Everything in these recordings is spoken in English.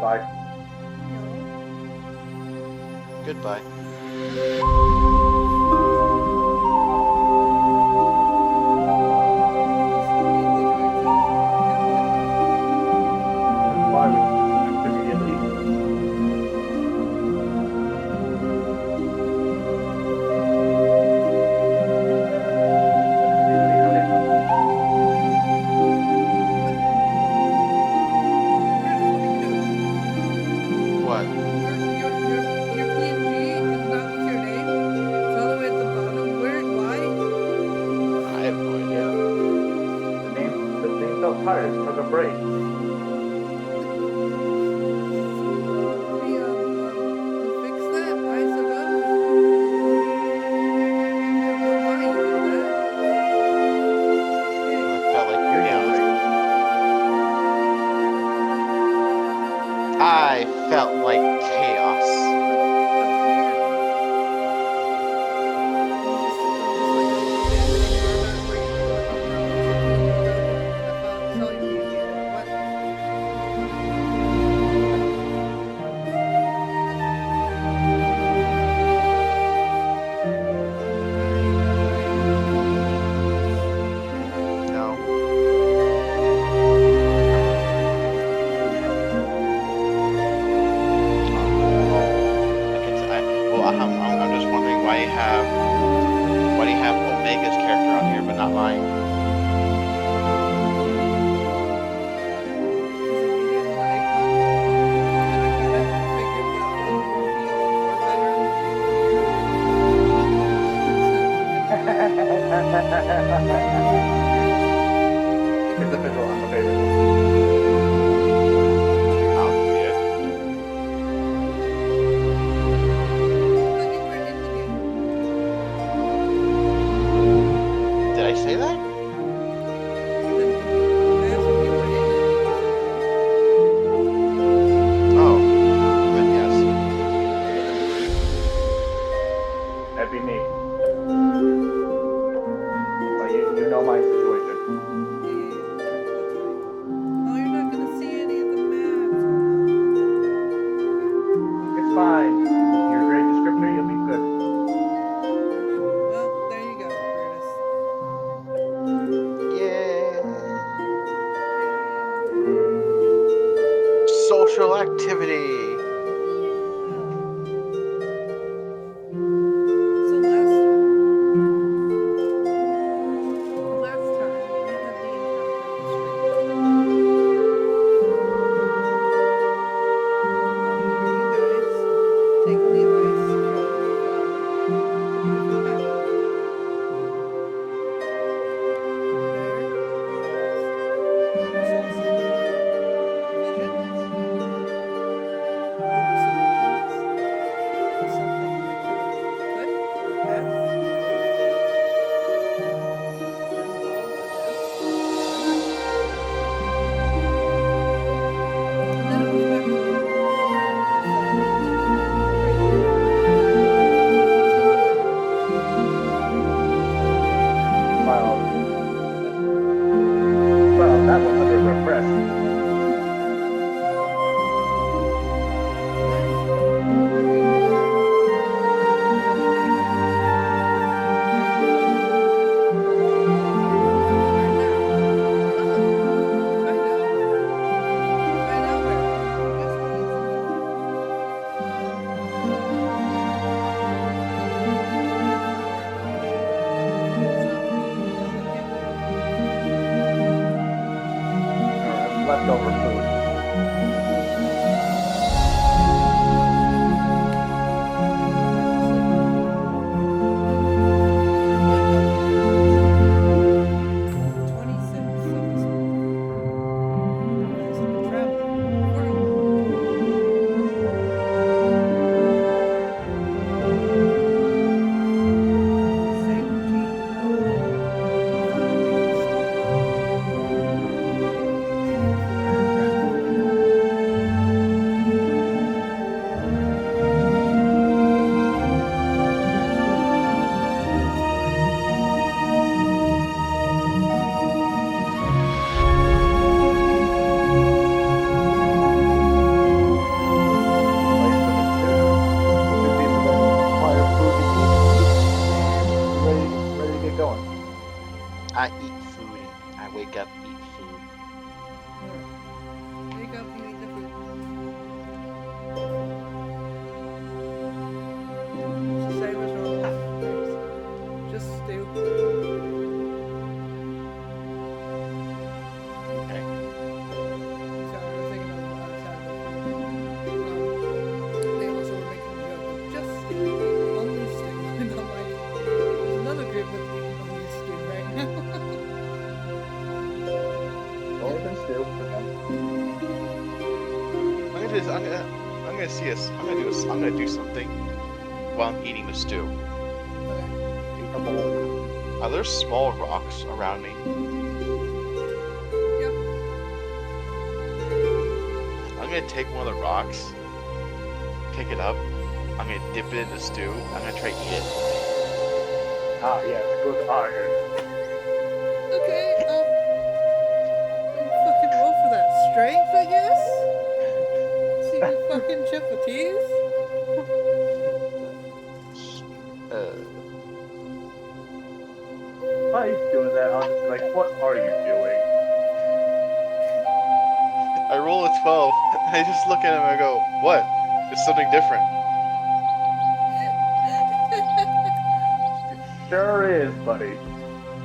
Bye. Goodbye. Why would immediately? What? Your PNG is not with your name. It's all the way at the bottom. Why? I have no idea. The name felt tired. Took a break. We fix that, I suppose. Why you did that? I felt like You're chaos. right. I felt like chaos. No. I'm just wondering why do you have Omega's character on here but not mine? It's official. I'm a favorite. I'll see it. Did I say that? Oh, then yes. That'd be me. But you know my situation. Oh, you're not gonna see any of the maps. It's fine. You're a great descriptor. You'll be good. Well, there you go, Curtis. Yeah. Social activity. So last time we had the encounter with strangers. Where you guys take the advice from the flower to be compatible. There was also visions, hallucinations, something that could or have involved a death or not. And then it was back to normal. Well, that was under repressed. Leftover food. up, you eat the food. Just say what's wrong. Just stew. Okay. Sorry, I was thinking of the other side of the food. They also were making a joke of just stew. Only stew. And I'm like, there's another group that's eating only stew right now. Only been stew for them. I'm gonna do something while I'm eating the stew. Eat a bowl. Are there small rocks around me? Yep. I'm gonna take one of the rocks, pick it up, I'm gonna dip it in the stew, I'm gonna try to eat it. Ah, yes, good iron. Okay, fucking roll for that strength, I guess? So you can fucking chip a teeth? While he's doing that, I'll just be like, what are you doing? I roll a 12, I just look at him and I go, what? It's something different. Sure is, buddy.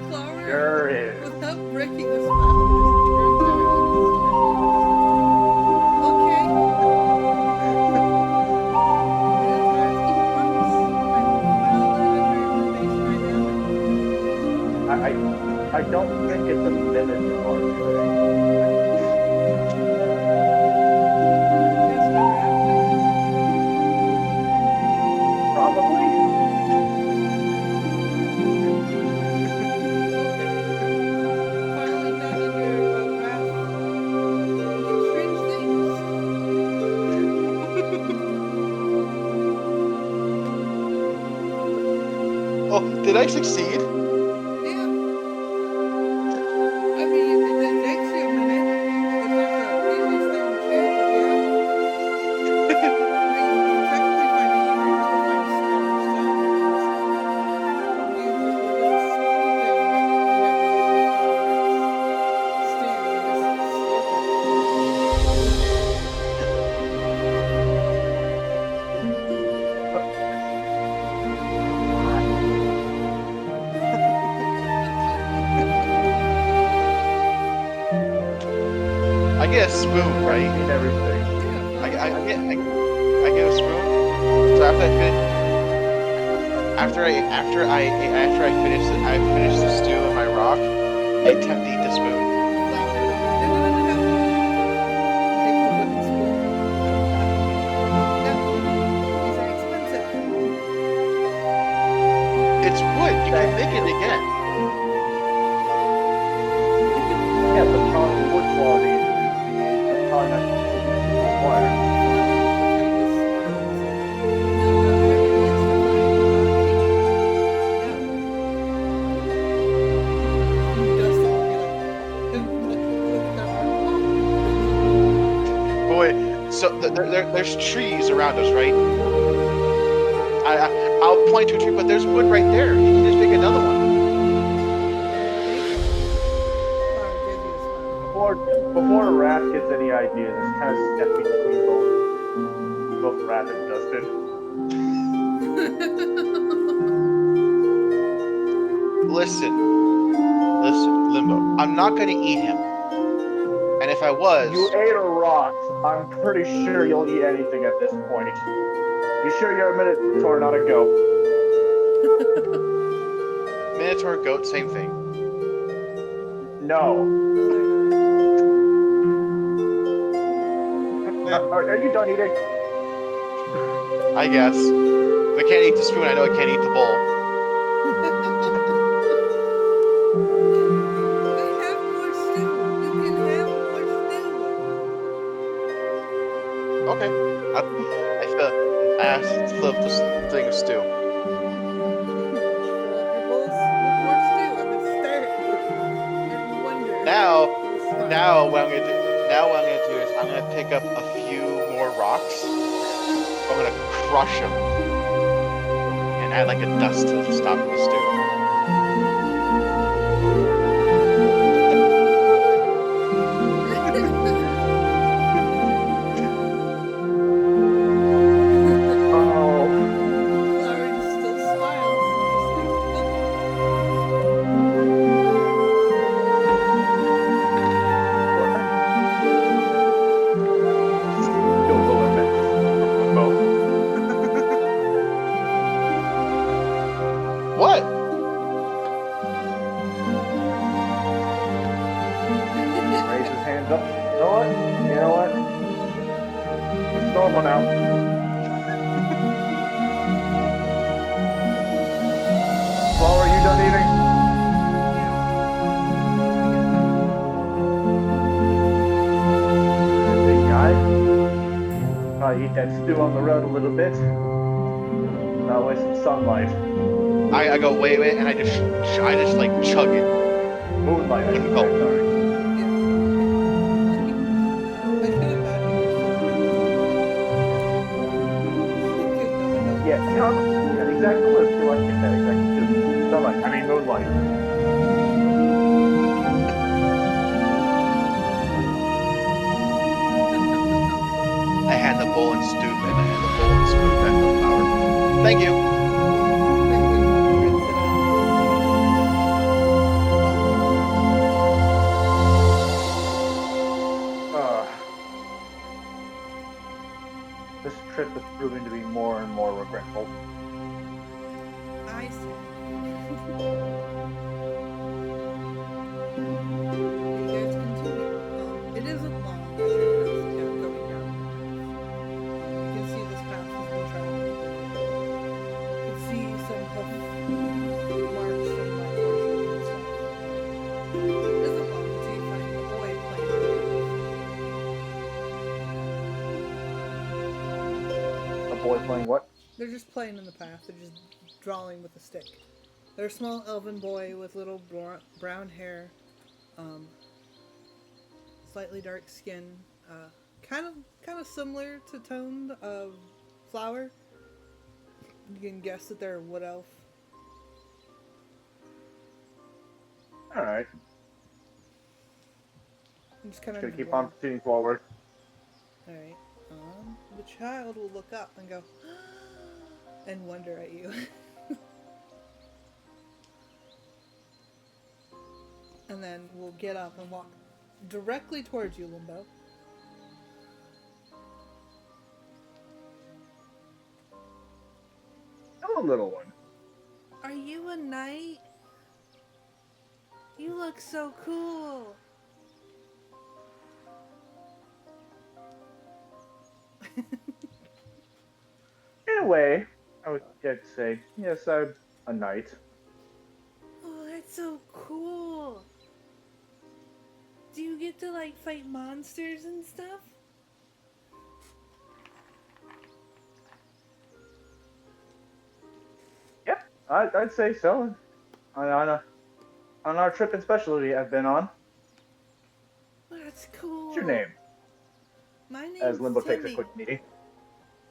Clara, Sure is. without breaking the spell, just turns out okay. Minotaurs eat rocks. I'm well information right now. I don't think it's a minotaur thing. Yes, we're after. Probably. Finally done on your wrath. You strange things. Oh, did I succeed? Yeah. I mean, it takes you a minute. It's not the easiest thing to do, but yeah. I mean, you technically find it easier just to find smaller stones. Usually there's a small thing that you never usually find. Stew, you just slurp it. I get a spoon, right? Eat everything. I get a spoon. So after I finish the stew and my rock, I attempt to eat the spoon. It's wood. You can make it again. Yeah, but probably wood quality is probably not required. But wait, so there's trees around us, right? I'll point to a tree, but there's wood right there. You can just make another one. Before Raph gets any ideas, it's kind of step between both Raph and Dustin. Listen, Limbo. I'm not gonna eat him. And if I was, You ate a rock. I'm pretty sure you'll eat anything at this point. You sure you're a minotaur, not a goat? Minotaur, goat, same thing. No. Are you done eating? I guess. If I can't eat the spoon, I know I can't eat the bowl. They have more stew. You can have more stew. Okay. I asked to flip this thing of stew. Fill up your bowls with more stew. I'm gonna start. And wonder. Now what I'm gonna do is I'm gonna pick up a few more rocks. I'm gonna crush them and add like a dust to stop the stew. You know what? It's normal now. Flower, you done eating? Big guy. Probably eat that stew on the road a little bit. That way some sunlight. I go wait, and I just like chug it. Moonlight, I should say, Gulp. sorry. I can imagine Yeah, exactly what it's like. Yeah, exactly. Sunlight, I mean moonlight. I hand the bowl and stoop, and I hand the bowl and spoon back to the flower. Thank you. This trip is proving to be more and more regretful. I see. You guys continue. It isn't long. The trip is going down. You can see this path has been traveled. You can see some hoof marks from my horses and stuff. It isn't long until you find the boy playing. A boy playing what? They're just playing in the path. They're just drawing with a stick. They're a small elven boy with little brown hair, slightly dark skin, kind of similar to tone of Flower. You can guess that they're a wood elf. All right. I'm just kind Just of gonna keep on proceeding forward. All right. The child will look up and go and wonder at you. And then we'll get up and walk directly towards you, Limbo. Hello, little one. Are you a knight? You look so cool. In a way, I would get to say, yes, I'm a knight. Oh, that's so cool. Do you get to like fight monsters and stuff? Yep, I'd say so. On our trip and specialty I've been on. That's cool. What's your name? My name's As Limbo Timmy. takes a quick knee.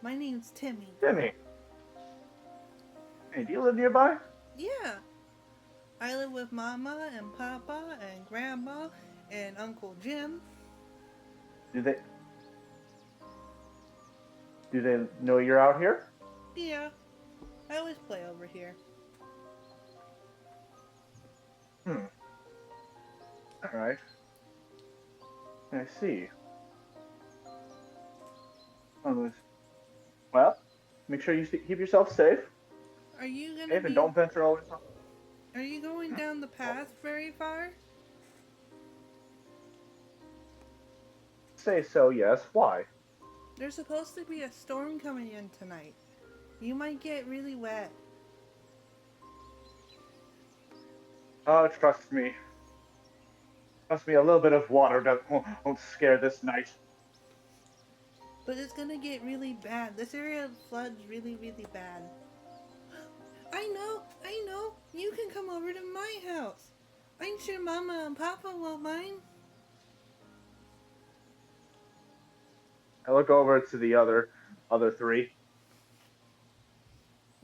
My name's Timmy. Timmy. Hey, do you live nearby? Yeah. I live with Mama and Papa and Grandma and Uncle Jim. Do they know you're out here? Yeah. I always play over here. Alright. I see. Well, make sure you keep yourself safe. Are you gonna Safe and don't venture always. Are you going down the path very far? Say so, yes. Why? There's supposed to be a storm coming in tonight. You might get really wet. Oh, trust me. Trust me, a little bit of water won't scare this knight. But it's gonna get really bad. This area floods really, really bad. I know! You can come over to my house. I'm sure Mama and Papa won't mind. I look over to the other three.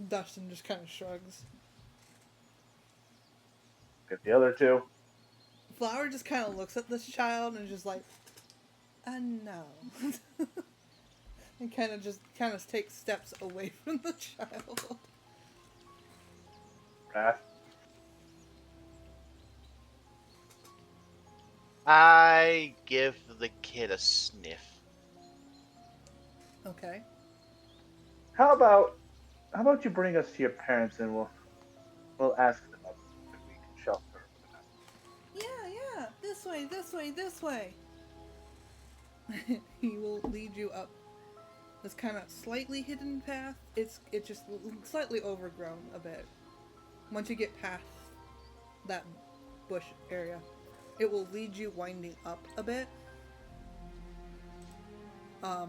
Dustin just kind of shrugs. Get the other two. Flower just kind of looks at this child and is just like, no. And kind of takes steps away from the child. Wrath. I give the kid a sniff. Okay. How about you bring us to your parents and we'll ask them if we can shelter for the night. Yeah. This way. he will lead you up this kind of slightly hidden path. It's just slightly overgrown a bit. Once you get past that bush area, it will lead you winding up a bit. Yeah.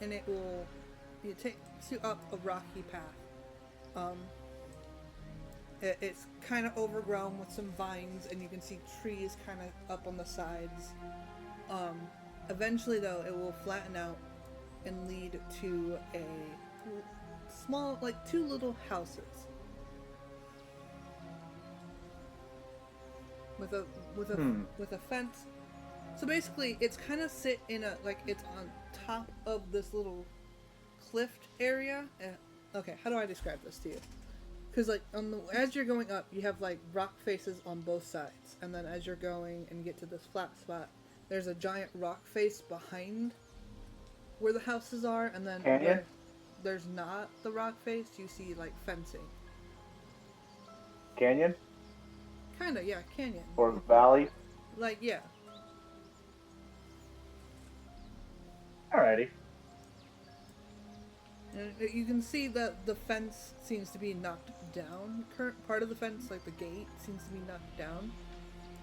And it takes you up a rocky path. It's kind of overgrown with some vines, and you can see trees kind of up on the sides. Eventually, though, it will flatten out and lead to a small, like 2 little houses with a fence. So basically, it's kind of sit in a it's on top of this little cliffed area. Okay, how do I describe this to you? Because as you're going up, you have like rock faces on both sides, and then as you're going and get to this flat spot, there's a giant rock face behind where the houses are, and then where there's not the rock face, you see like fencing. Canyon? Kinda, yeah, canyon. Or valley? Like, yeah. Alrighty. And you can see that the fence seems to be knocked down. Part of the fence, like the gate, seems to be knocked down.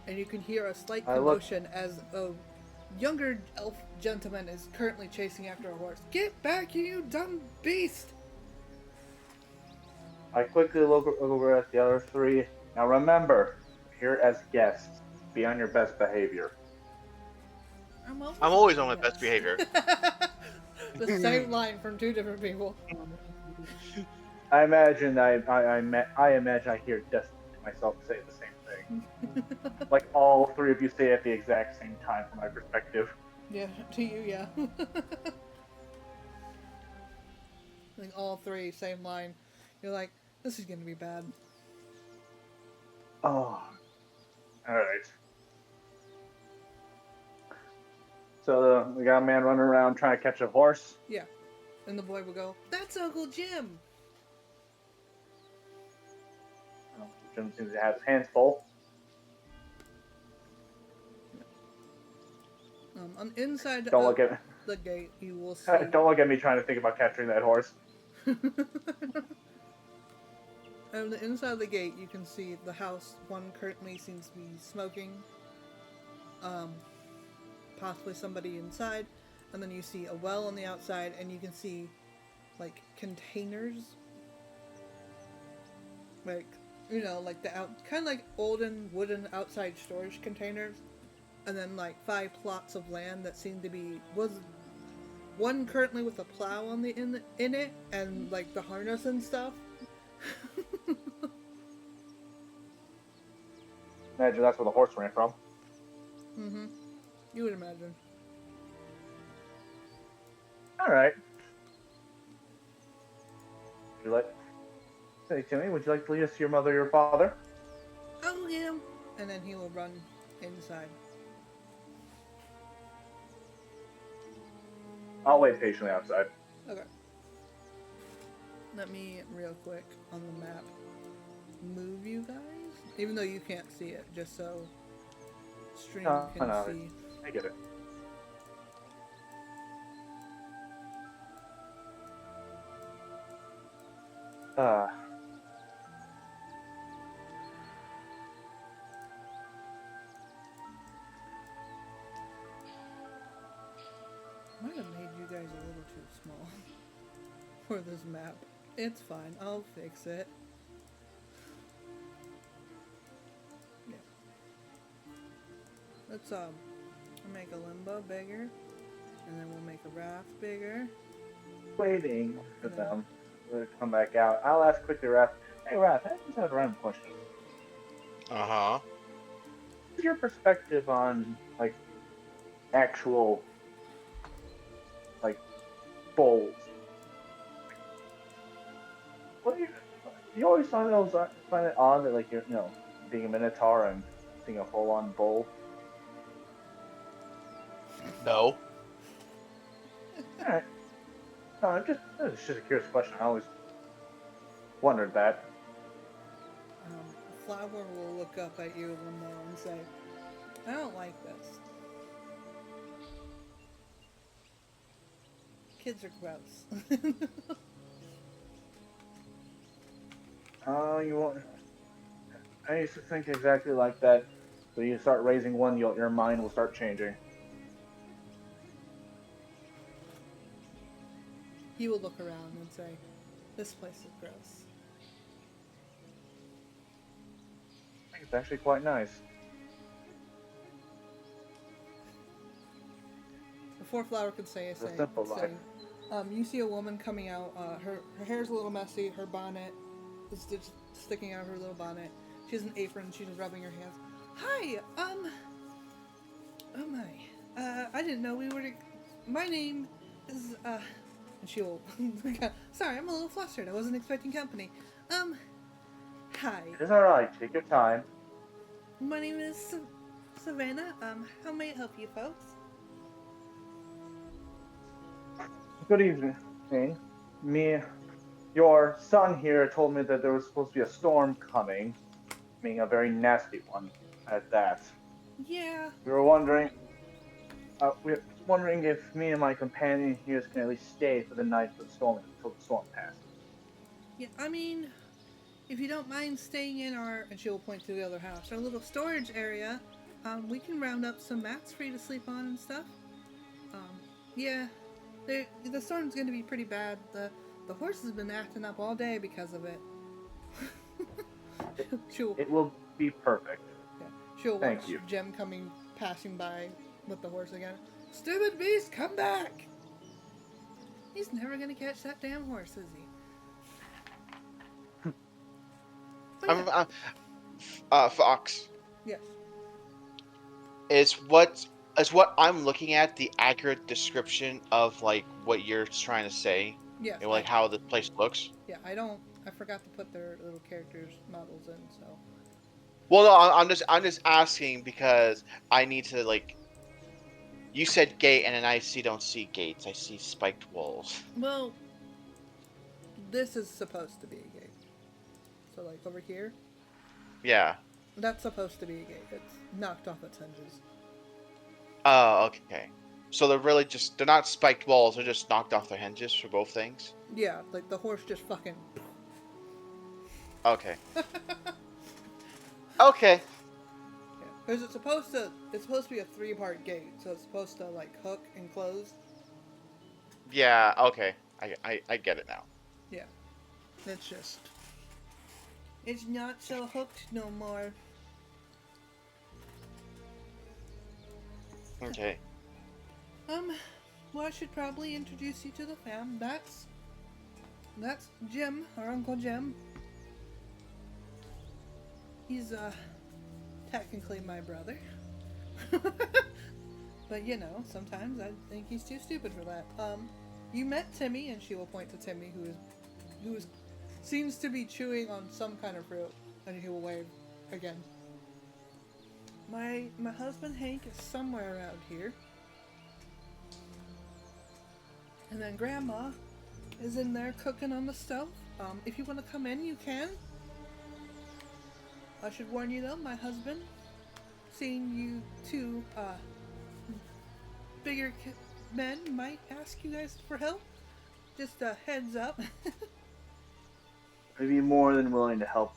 And you can hear a slight commotion as a younger elf gentleman is currently chasing after a horse. Get back, you dumb beast! I quickly look over at the other 3. Now remember, here as guests, be on your best behavior. I'm always on my best behavior. The same line from 2 different people. I imagine I hear Destiny to myself say the same thing. Like all 3 of you say it at the exact same time from my perspective. Yeah, to you, yeah. Like all 3, same line. You're like, this is gonna be bad. Oh. Alright. So we got a man running around trying to catch a horse. Yeah. And the boy will go, that's Uncle Jim! Jim seems to have his hands full. On the inside Don't look at the gate, you will see... Don't look at me trying to think about capturing that horse. On the inside of the gate, you can see the house. One currently seems to be smoking. Possibly somebody inside. And then you see a well on the outside, and you can see, like, containers. Like, you know, like kind of like olden wooden outside storage containers. And then, like, 5 plots of land that seem to be... was one currently with a plow on in it, and, like, the harness and stuff. Imagine that's where the horse ran from. Mm-hmm. You would imagine. Alright. Would you like... Say to me, would you like to lead us to your mother or your father? Oh, him! And then he will run inside. I'll wait patiently outside. Okay. Let me, real quick, on the map, move you guys. Even though you can't see it, just so stream can see. I get it. Might have made you guys a little too small for this map. It's fine. I'll fix it. Yeah. Let's make a limbo bigger, and then we'll make a raft bigger. Waiting for them to come back out. I'll ask quickly, Raph. Hey, Raph, I just have a random question. Uh-huh. What's your perspective on, like, actual, like, bowls? What do you always find it odd that, like, you're, you know, being a minotaur and being a full-on bull? No. Alright. No, it's just a curious question. I always wondered that. flower will look up at you one more and say, I don't like this. Kids are gross. You won't. I used to think exactly like that. So you start raising one, your mind will start changing. He will look around and say, this place is gross. I think it's actually quite nice. Before Flower could say It's a simple life. you see a woman coming out. Her hair's a little messy. Her bonnet is just sticking out of her little bonnet. She has an apron. She's rubbing her hands. Hi. Oh my. I didn't know we were. My name is. And she'll. Sorry, I'm a little flustered. I wasn't expecting company. Hi. It's alright, take your time. My name is Savannah. How may I help you, folks? Good evening. Me, your son here told me that there was supposed to be a storm coming, being a very nasty one at that. Yeah. We were wondering if me and my companion here can at least stay for the night for the storm until the storm passes. Yeah, I mean, if you don't mind staying in our, and she will point to the other house, our little storage area, we can round up some mats for you to sleep on and stuff. Yeah, the storm's going to be pretty bad. The horse has been acting up all day because of it. she'll It will be perfect. yeah, she'll Thank watch you. Jem passing by with the horse again. Stupid beast, come back! He's never going to catch that damn horse, is he? But yeah. Fox, Yes. is what I'm looking at the accurate description of like what you're trying to say Yes. and like how the place looks? Yeah, I forgot to put their little characters models in, so. Well, no, I'm just asking because I need to like. You said gate, and then don't see gates. I see spiked walls. Well, this is supposed to be a gate. So, like, over here, Yeah. that's supposed to be a gate. It's knocked off its hinges. Oh, okay. So they're not spiked walls. They're just knocked off their hinges for both things. Yeah, like, the horse just fucking... Okay. Okay. Yeah, because it's supposed to be a 3-part gate, so it's supposed to, like, hook and close. Yeah. Okay. I get it now. Yeah. It's not so hooked no more. Okay. Well, I should probably introduce you to the fam. That's Jim, our Uncle Jim. He's, technically my brother. But, you know, sometimes I think he's too stupid for that. You met Timmy, and she will point to Timmy, who seems to be chewing on some kind of fruit, and he will wave again. My husband Hank is somewhere around here. And then Grandma is in there cooking on the stove. If you want to come in, you can. I should warn you though, my husband, seeing you two, bigger men might ask you guys for help. Just a heads up. I'd be more than willing to help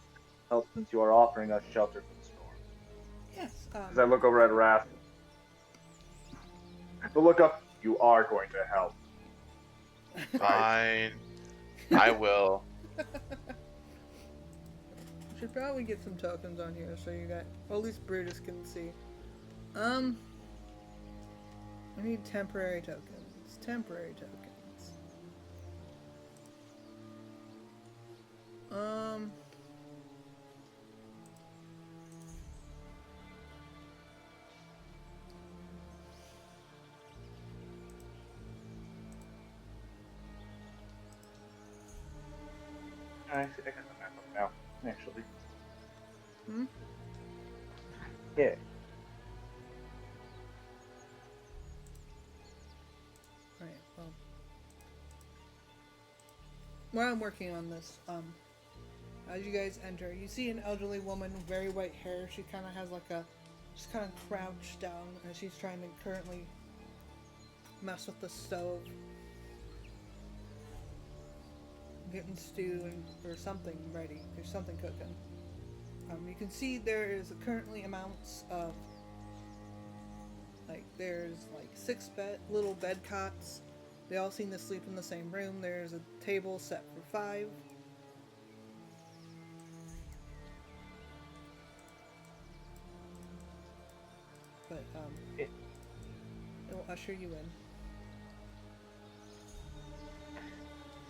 since you are offering us shelter from the storm. Yes. As I look over at Raph. But look up, you are going to help. Fine. I will. Should probably get some tokens on here so you got, well, at least Brutus can see. I need temporary tokens. Temporary tokens. I got the map up now, actually. Hmm? Yeah. Alright, well. While I'm working on this, As you guys enter, you see an elderly woman with very white hair. She kind of has like a, she's kind of crouched down, and she's trying to currently mess with the stove, getting stew or something ready. There's something cooking. You can see there is currently amounts of there's like little bed cots. They all seem to sleep in the same room. There's a table set for 5. But it will usher you in.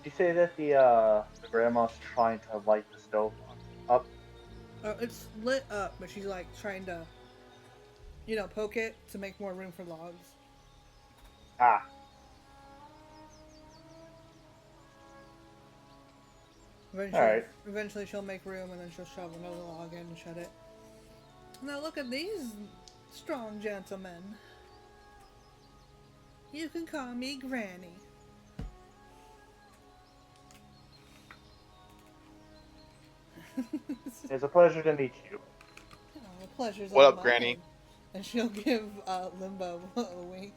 Did you say that the grandma's trying to light the stove up? It's lit up, but she's like trying to, poke it to make more room for logs. Ah. Eventually she'll make room, and then she'll shove another log in and shut it. Now look at these strong gentlemen. You can call me Granny. It's a pleasure to meet you. Oh, the pleasure's What all up, mine. Granny? And she'll give Limbo a wink.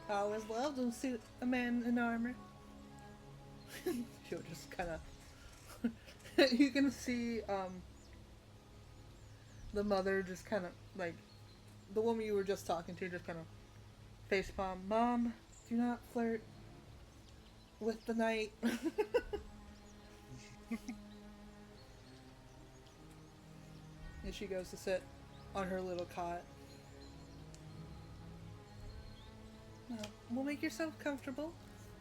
I always loved to suit a man in armor. She'll just kind of... You can see the mother just kind of, like, the woman you were just talking to just kind of facepalm. Mom, do not flirt with the knight. And she goes to sit on her little cot. Well, make yourself comfortable.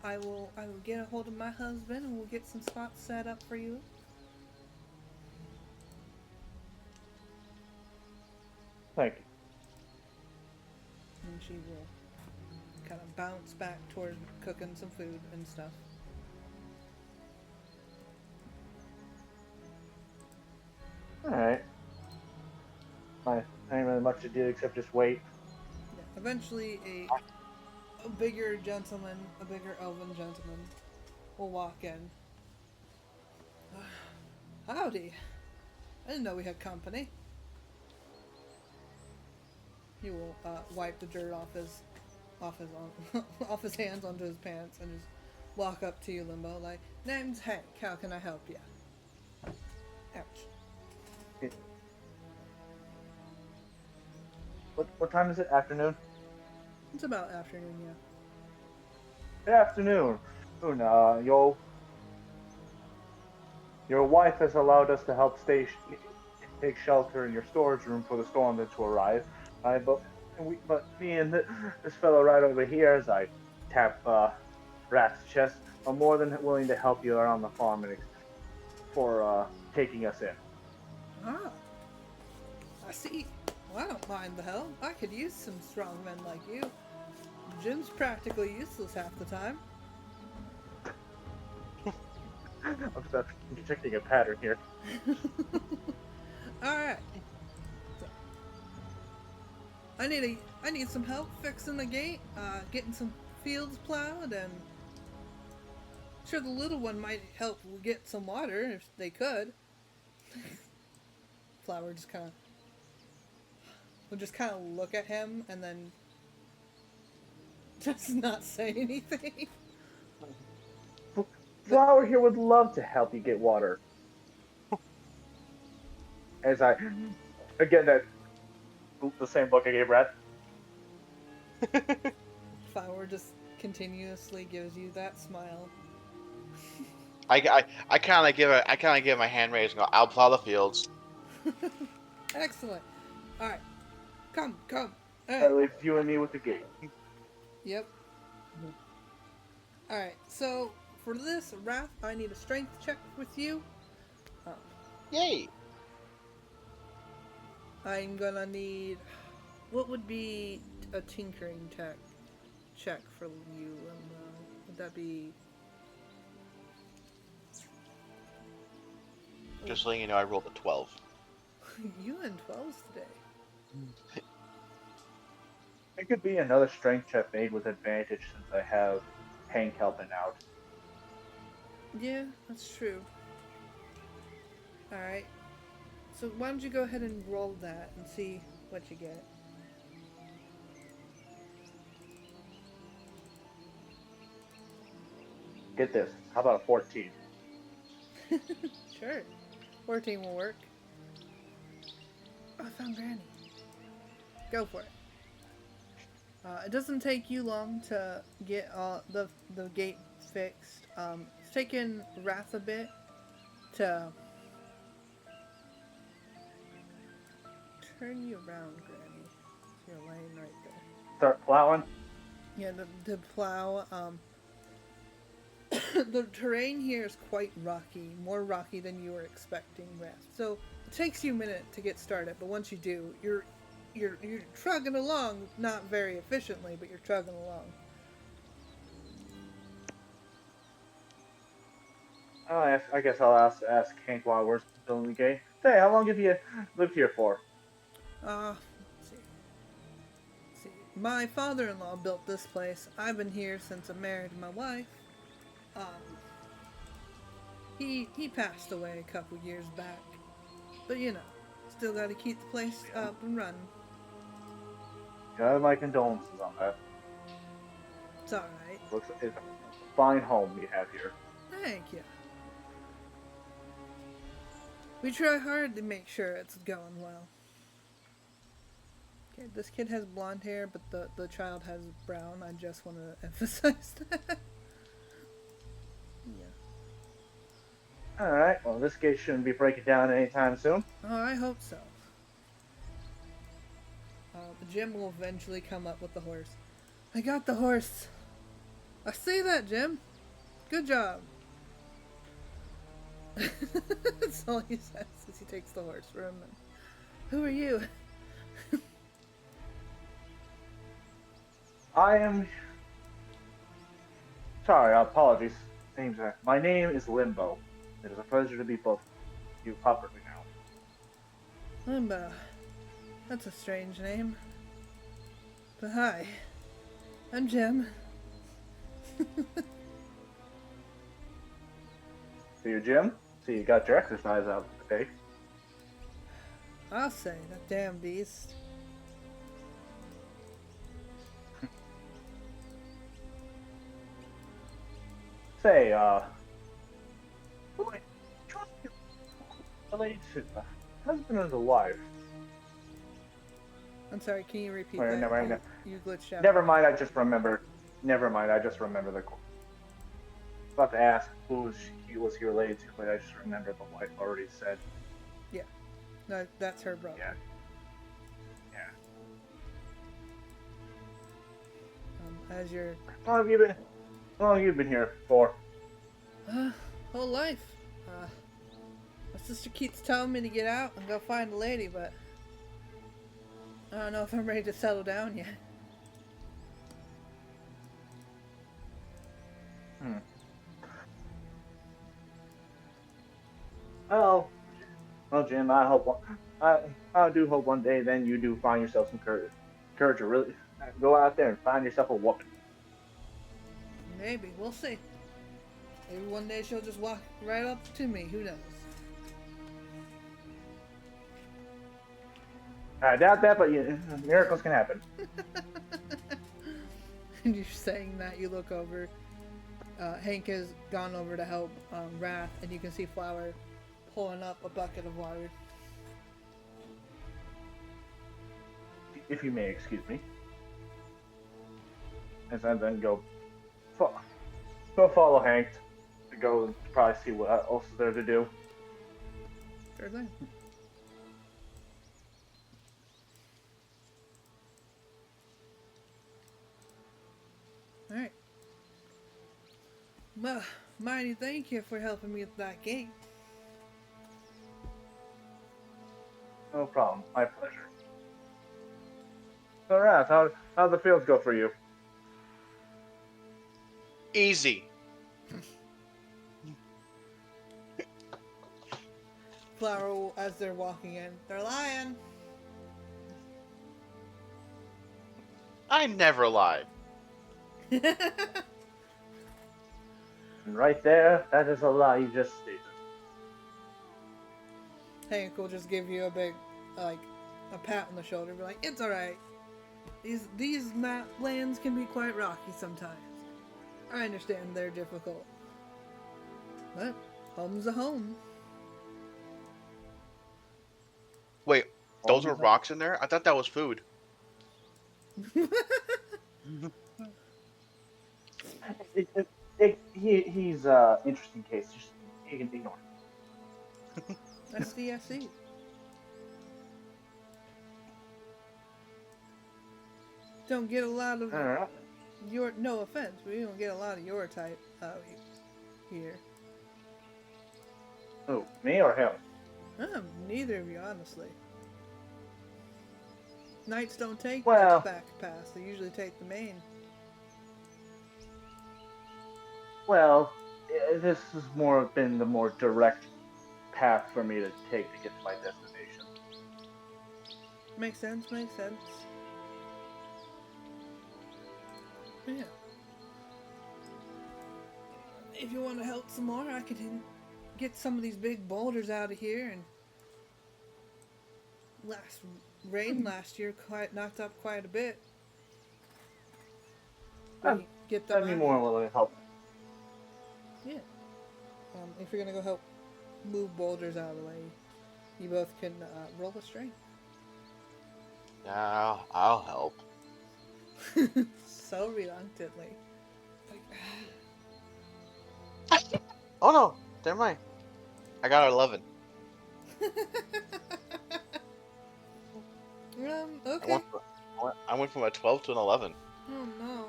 I will get a hold of my husband and we'll get some spots set up for you. Thank you. And she will kind of bounce back toward cooking some food and stuff. Alright. I ain't really much to do except just wait. Yeah, eventually a bigger gentleman, a bigger elven gentleman will walk in. Howdy. I didn't know we had company. He will wipe the dirt off his hands onto his pants and just walk up to you, Limbo, like, name's Hank, how can I help you? Ouch. What time is it? Afternoon? It's about afternoon, yeah. Good afternoon. Your wife has allowed us to help take shelter in your storage room for the storm to arrive. But me and this fellow right over here, as I tap Rat's chest, are more than willing to help you around the farm for taking us in. Ah, I see. Well, I don't mind the help. I could use some strong men like you. Jim's practically useless half the time. I'm just detecting a pattern here. Alright. So, I need some help fixing the gate, getting some fields plowed, and sure the little one might help get some water if they could. Flower will just kind of look at him and then just not say anything. Flower here would love to help you get water. As I, again, the same look I gave Rat. Flower just continuously gives you that smile. I kind of give my hand raise and go, I'll plow the fields. Excellent. All right, come. All That right. leaves you and me with the gate. Yep. All right. So for this, Wrath, I need a strength check with you. Yay! I'm gonna need. What would be a tinkering check for you? Would that be? Just letting you know, I rolled a 12. You and 12s today. It could be another strength check made with advantage since I have Hank helping out. Yeah, that's true. Alright. So why don't you go ahead and roll that and see what you get. Get this. How about a 14? Sure. 14 will work. Oh, I found Granny. Go for it. It doesn't take you long to get the gate fixed. It's taken Wrath a bit to turn you around, Granny. So you're laying right there. Start plowing. Yeah, the plow. The terrain here is quite rocky, more rocky than you were expecting, Wrath. So it takes you a minute to get started, but once you do, you're trugging along, not very efficiently, but you're trugging along. I guess I'll ask Hank while we're still in the game. Hey, how long have you lived here for? Let's see. Let's see. My father-in-law built this place. I've been here since I married my wife. Um, he passed away a couple years back, but you know, still got to keep the place up and running. Yeah, my condolences on that. It's all right. Looks like it's a fine home you have here. Thank you. We try hard to make sure it's going well. Okay, this kid has blonde hair, but the child has brown. I just want to emphasize that. Yeah. Alright, well, this gate shouldn't be breaking down anytime soon. Oh, I hope so. Jim will eventually come up with the horse. I got the horse. I see that, Jim. Good job. That's all he says as he takes the horse from him. Who are you? I am... Sorry, apologies. My name is Limbo. It is a pleasure to be both you properly now. Limbo. That's a strange name. But hi. I'm Jim. So you're Jim? So you got your exercise out today. I'll say, that damn beast. Say, who related to the husband or the wife? I'm sorry, can you repeat Wait, that? never, You glitched out. never mind, I just remembered. Never mind, I just remember the... About to ask who was he related to, but I just remember the wife already said. Yeah. No, that's her brother. Yeah. As your How long have you been here for? whole life. My sister keeps telling me to get out and go find a lady, but I don't know if I'm ready to settle down yet. Well, Jim, I do hope one day then you do find yourself some courage to really go out there and find yourself a woman. Maybe. We'll see. Maybe one day she'll just walk right up to me. Who knows? I doubt that, but miracles can happen. And you're saying that, you look over. Hank has gone over to help Wrath, and you can see Flower pulling up a bucket of water. If you may excuse me. As I then go follow Hank to go probably see what else is there to do. Sure thing. Alright. Well, mighty thank you for helping me with that gate. No problem. My pleasure. So, Raz, how'd the fields go for you? Easy. Flower, as they're walking in, they're lying. I never lied. And right there, that is a lie you just stated. Hank will just give you a big, like, a pat on the shoulder, be like, "It's all right. These map lands can be quite rocky sometimes. I understand they're difficult, but home's a home." Wait, Well, those were rocks in there? I thought that was food. he's interesting case. Just you can ignore. I see. I see. Don't get a lot of All right. your. No offense, but you don't get a lot of your type out here. Who, me or him? Neither of you, honestly. Knights don't take the Well, back pass. They usually take the main. well, this has more been the more direct path for me to take to get to my destination. Makes sense. Makes sense. Yeah. If you want to help some more, I can get some of these big boulders out of here. And rain last year quite knocked up quite a bit. I'd, We get them I'd be out. more willing to help. Yeah. If you're gonna go help move boulders out of the way, you both can roll a strength. Yeah, I'll help. So reluctantly. Like, Oh no, never mind. I got 11. Okay. I went from a 12 to an 11. Oh no.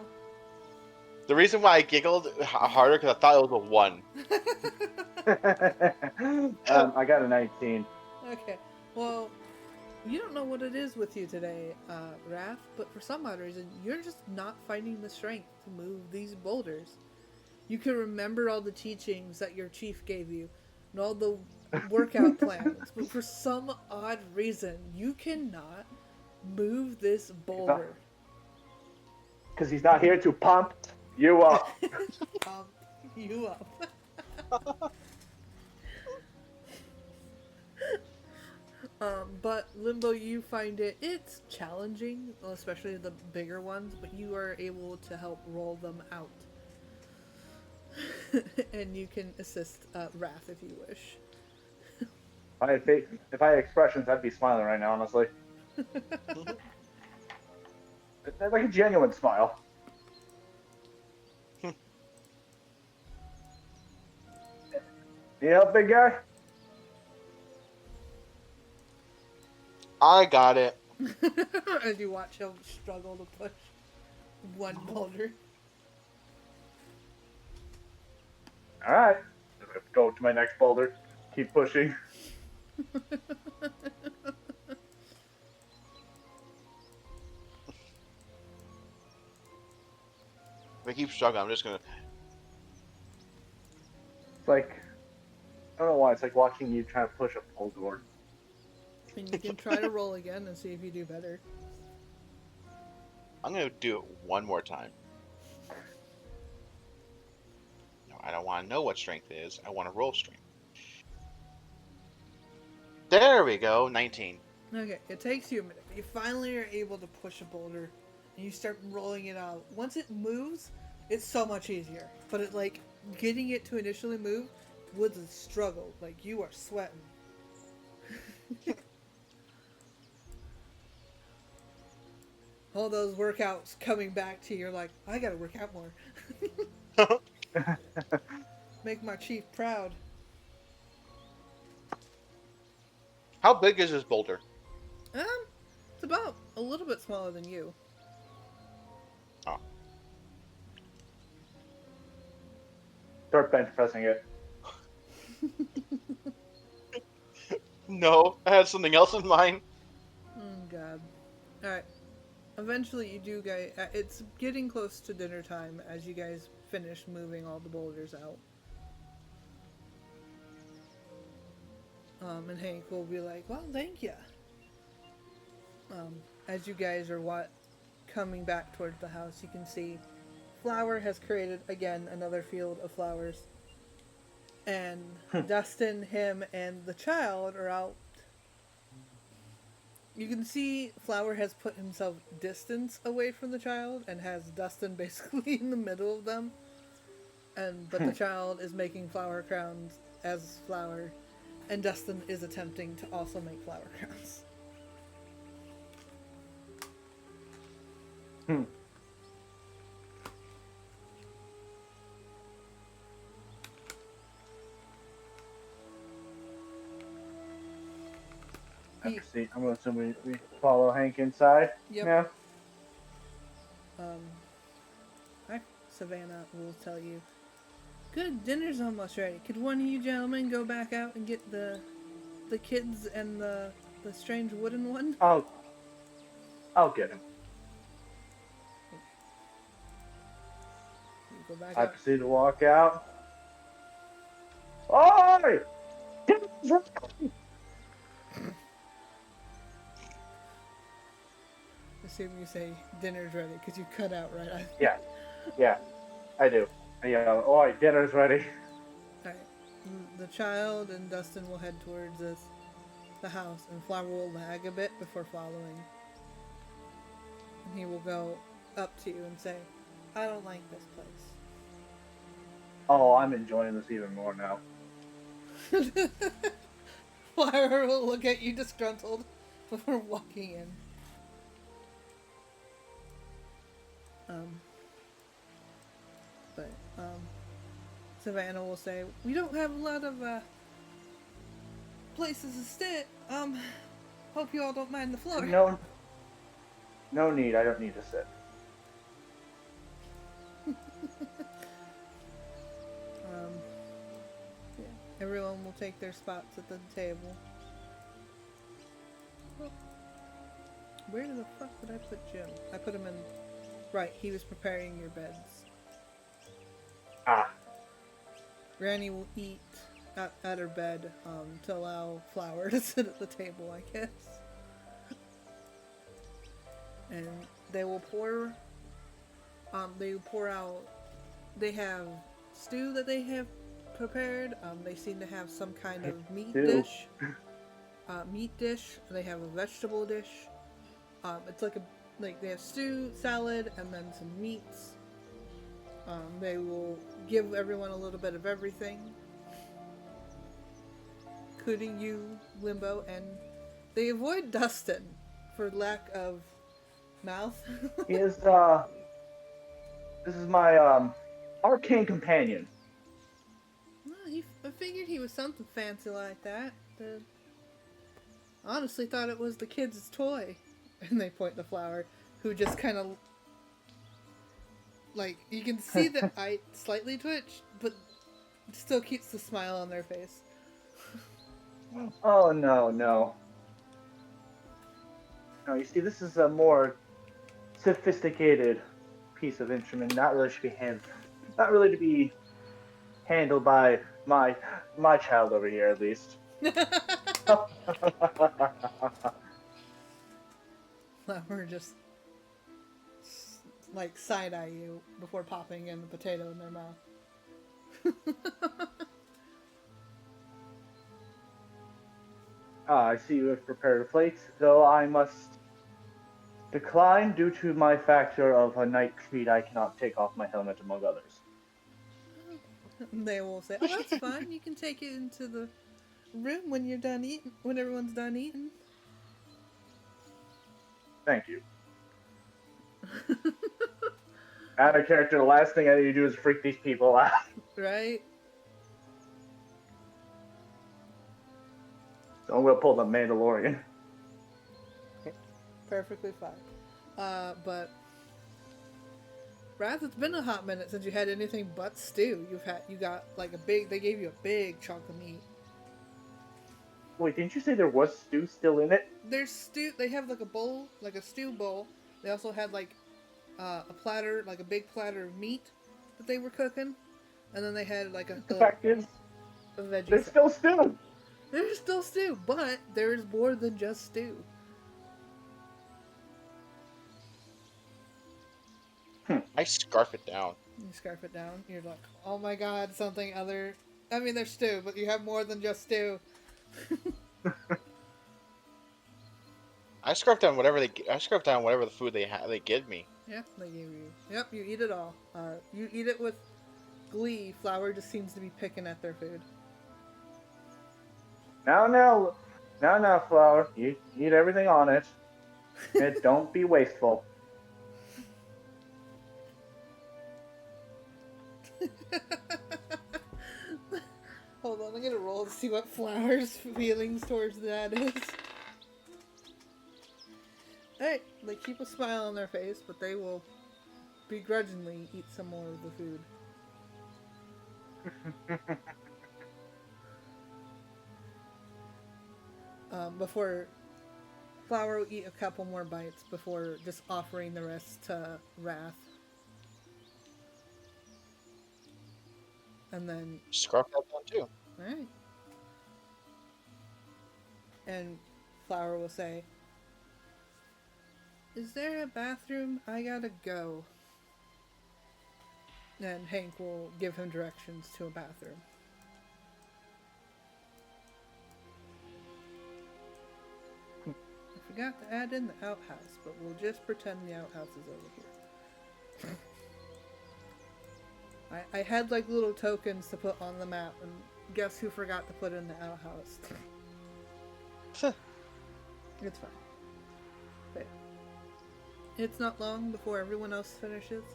The reason why I giggled harder because I thought it was a 1. I got a 19. Okay. Well, you don't know what it is with you today, Raph, but for some odd reason, you're just not finding the strength to move these boulders. You can remember all the teachings that your chief gave you and all the workout plans, but for some odd reason, you cannot move this boulder. Because he's not here to pump you up. Pump you up. But Limbo, you find it's challenging, especially the bigger ones, but you are able to help roll them out. And you can assist Wrath if you wish. If I had expressions, I'd be smiling right now, honestly. It's like a genuine smile. Need help, big guy? I got it. As you watch him struggle to push one boulder. All right. Go to my next boulder. Keep pushing. If I keep struggling, I'm just gonna. It's like, I don't know why, it's like watching you try to push a pull door. And you can try to roll again and see if you do better. I'm gonna do it one more time. No, I don't want to know what strength is. I want to roll strength. There we go. 19. Okay, it takes you a minute. You finally are able to push a boulder, and you start rolling it out. Once it moves, it's so much easier. But it like getting it to initially move was a struggle. Like you are sweating. All those workouts coming back to you, you're like, I gotta work out more. Make my chief proud. How big is this boulder? It's about a little bit smaller than you. Oh. Start bench pressing it. No, I had something else in mind. Oh god. Alright. Eventually you do guys it's getting close to dinner time as you guys finish moving all the boulders out. And Hank will be like, well, thank you. As you guys are coming back towards the house, you can see Flower has created, again, another field of flowers. And Dustin, him, and the child are out You can see Flower has put himself distance away from the child and has Dustin basically in the middle of them. But the child is making flower crowns as Flower, and Dustin is attempting to also make flower crowns. Hmm. He, I'm going to assume we follow Hank inside. Yep. Yeah. Hi, Savannah will tell you. Good, dinner's almost ready. Could one of you gentlemen go back out and get the kids and the strange wooden one? I'll get him. You go back I out. proceed to walk out. Oi! Assume you say dinner's ready because you cut out right. Yeah, I do. Yeah, oi, dinner's ready. Alright. The child and Dustin will head towards the house, and Flower will lag a bit before following. And he will go up to you and say, I don't like this place. Oh, I'm enjoying this even more now. Flower will look at you disgruntled before walking in. Savannah will say, we don't have a lot of places to sit. Hope you all don't mind the floor. No need. I don't need to sit. Yeah, everyone will take their spots at the table. Oh, where the fuck did I put Jim? I put him in. Right, he was preparing your beds. Ah. Granny will eat at her bed to allow Flower to sit at the table, I guess. And they will pour out. They have stew that they have prepared. They seem to have some kind of meat dish. They have a vegetable dish. It's like they have stew, salad, and then some meats. They will give everyone a little bit of everything, including you, Limbo, and they avoid Dustin for lack of mouth. He is this is my arcane companion. Well, I figured he was something fancy like that. Honestly thought it was the kid's toy. And they point to Flower, who just kind of you can see that eye slightly twitch, but still keeps the smile on their face. Oh no. No, you see, this is a more sophisticated piece of instrument, not really to be handled by my child over here, at least. Flower just side eye you before popping in the potato in their mouth. I see you have prepared a plate, though I must decline due to my factor of a night creed. I cannot take off my helmet, among others. They will say, "Oh, that's fine. You can take it into the room when you're done eating. When everyone's done eating." Thank you. Out of character, the last thing I need to do is freak these people out. Right? So I'm gonna pull the Mandalorian. Perfectly fine. But Wrath, it's been a hot minute since you had anything but stew. They gave you a big chunk of meat. Wait, didn't you say there was stew still in it? There's stew. They have a bowl, a stew bowl. They also had a platter, a big platter of meat that they were cooking, and then they had The fact is, a veggie. there's still stew. There's still stew, but there is more than just stew. I scarf it down. You scarf it down. You're like, oh my god, something other. I mean, there's stew, but you have more than just stew. I scarf down whatever the food they give me. Yeah, they gave you. Yep, you eat it all. You eat it with glee. Flower just seems to be picking at their food. Now, Flower. You eat everything on it. And don't be wasteful. Hold on, I'm gonna roll to see what Flower's feelings towards that is. Hey, they keep a smile on their face, but they will begrudgingly eat some more of the food. Before Flower will eat a couple more bites before just offering the rest to Wrath. And then, Scarf that down too. alright. And Flower will say, "Is there a bathroom? I gotta go." And Hank will give him directions to a bathroom. I forgot to add in the outhouse, but we'll just pretend the outhouse is over here. I had like little tokens to put on the map, and guess who forgot to put in the outhouse? It's fine. But it's not long before everyone else finishes.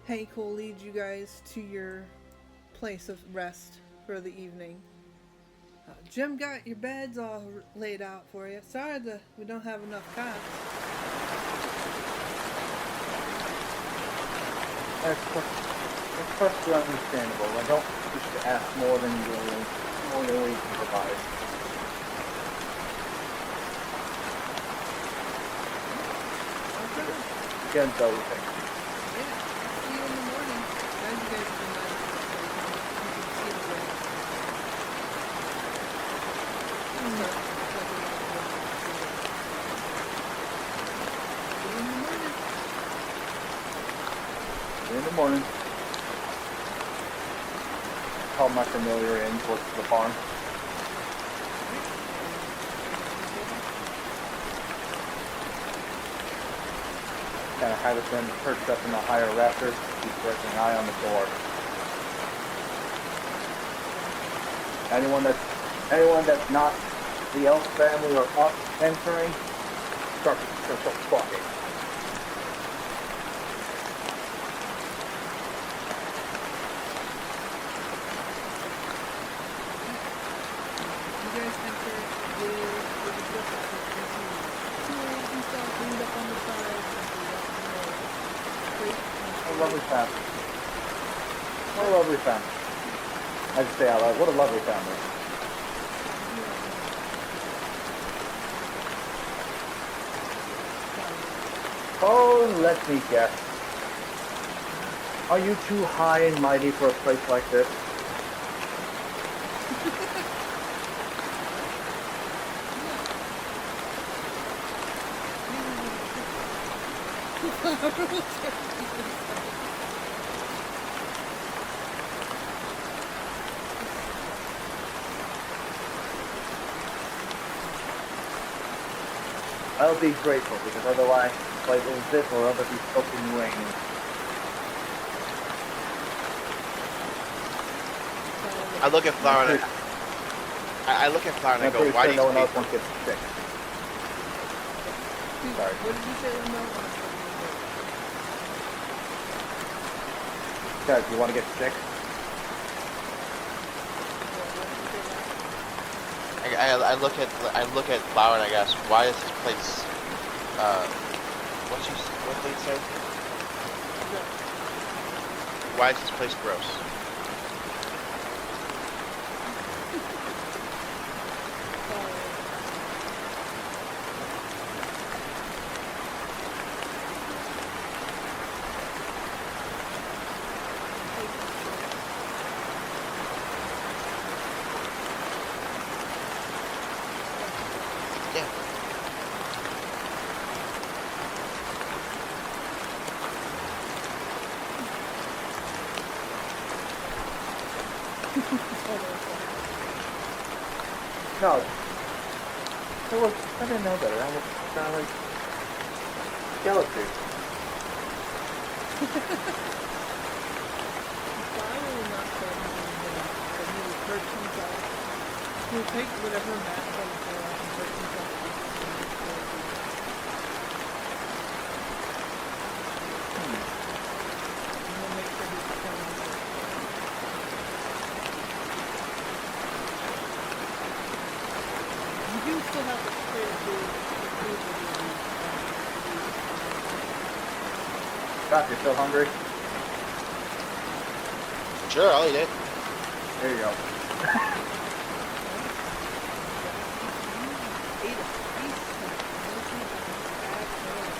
Hank will lead you guys to your place of rest for the evening. Jim got your beds all laid out for you. Sorry that we don't have enough cots. That's perfectly understandable. I don't wish to ask more than you can provide. Again, everything. Yeah, see you in the morning. Glad you guys have been nice. You can see the way. See you in the morning. In the morning. Call my familiar in towards the barn. Kind of have him perched up in the higher rafters, keep keeping an eye on the door. Anyone that's not the elf family or us entering, start squawking. You guys enter with the tools and stuff cleaned up on the side. What a lovely family. What a lovely family. I just say out loud, what a lovely family. Oh, let me guess. Are you too high and mighty for a place like this? I'll be grateful, because otherwise, like this will ever be soaking rain. I look at Flower and I look at Flower and I go, why do no one you else won't get sick. Sorry. What did you say? Guys, you want to get sick? I look at Flower and I ask, why is this place what did he say? Why is this place gross? Yeah. No. I didn't know better. I was kind of like skeleton. I will not start using him, but he will hurt himself. He will take whatever mat from the floor and hurt himself. And we'll make sure he's telling you. You do still have to clear food Scott, you still hungry? Sure, I'll eat it. There you go. ate a piece of melted bad oil.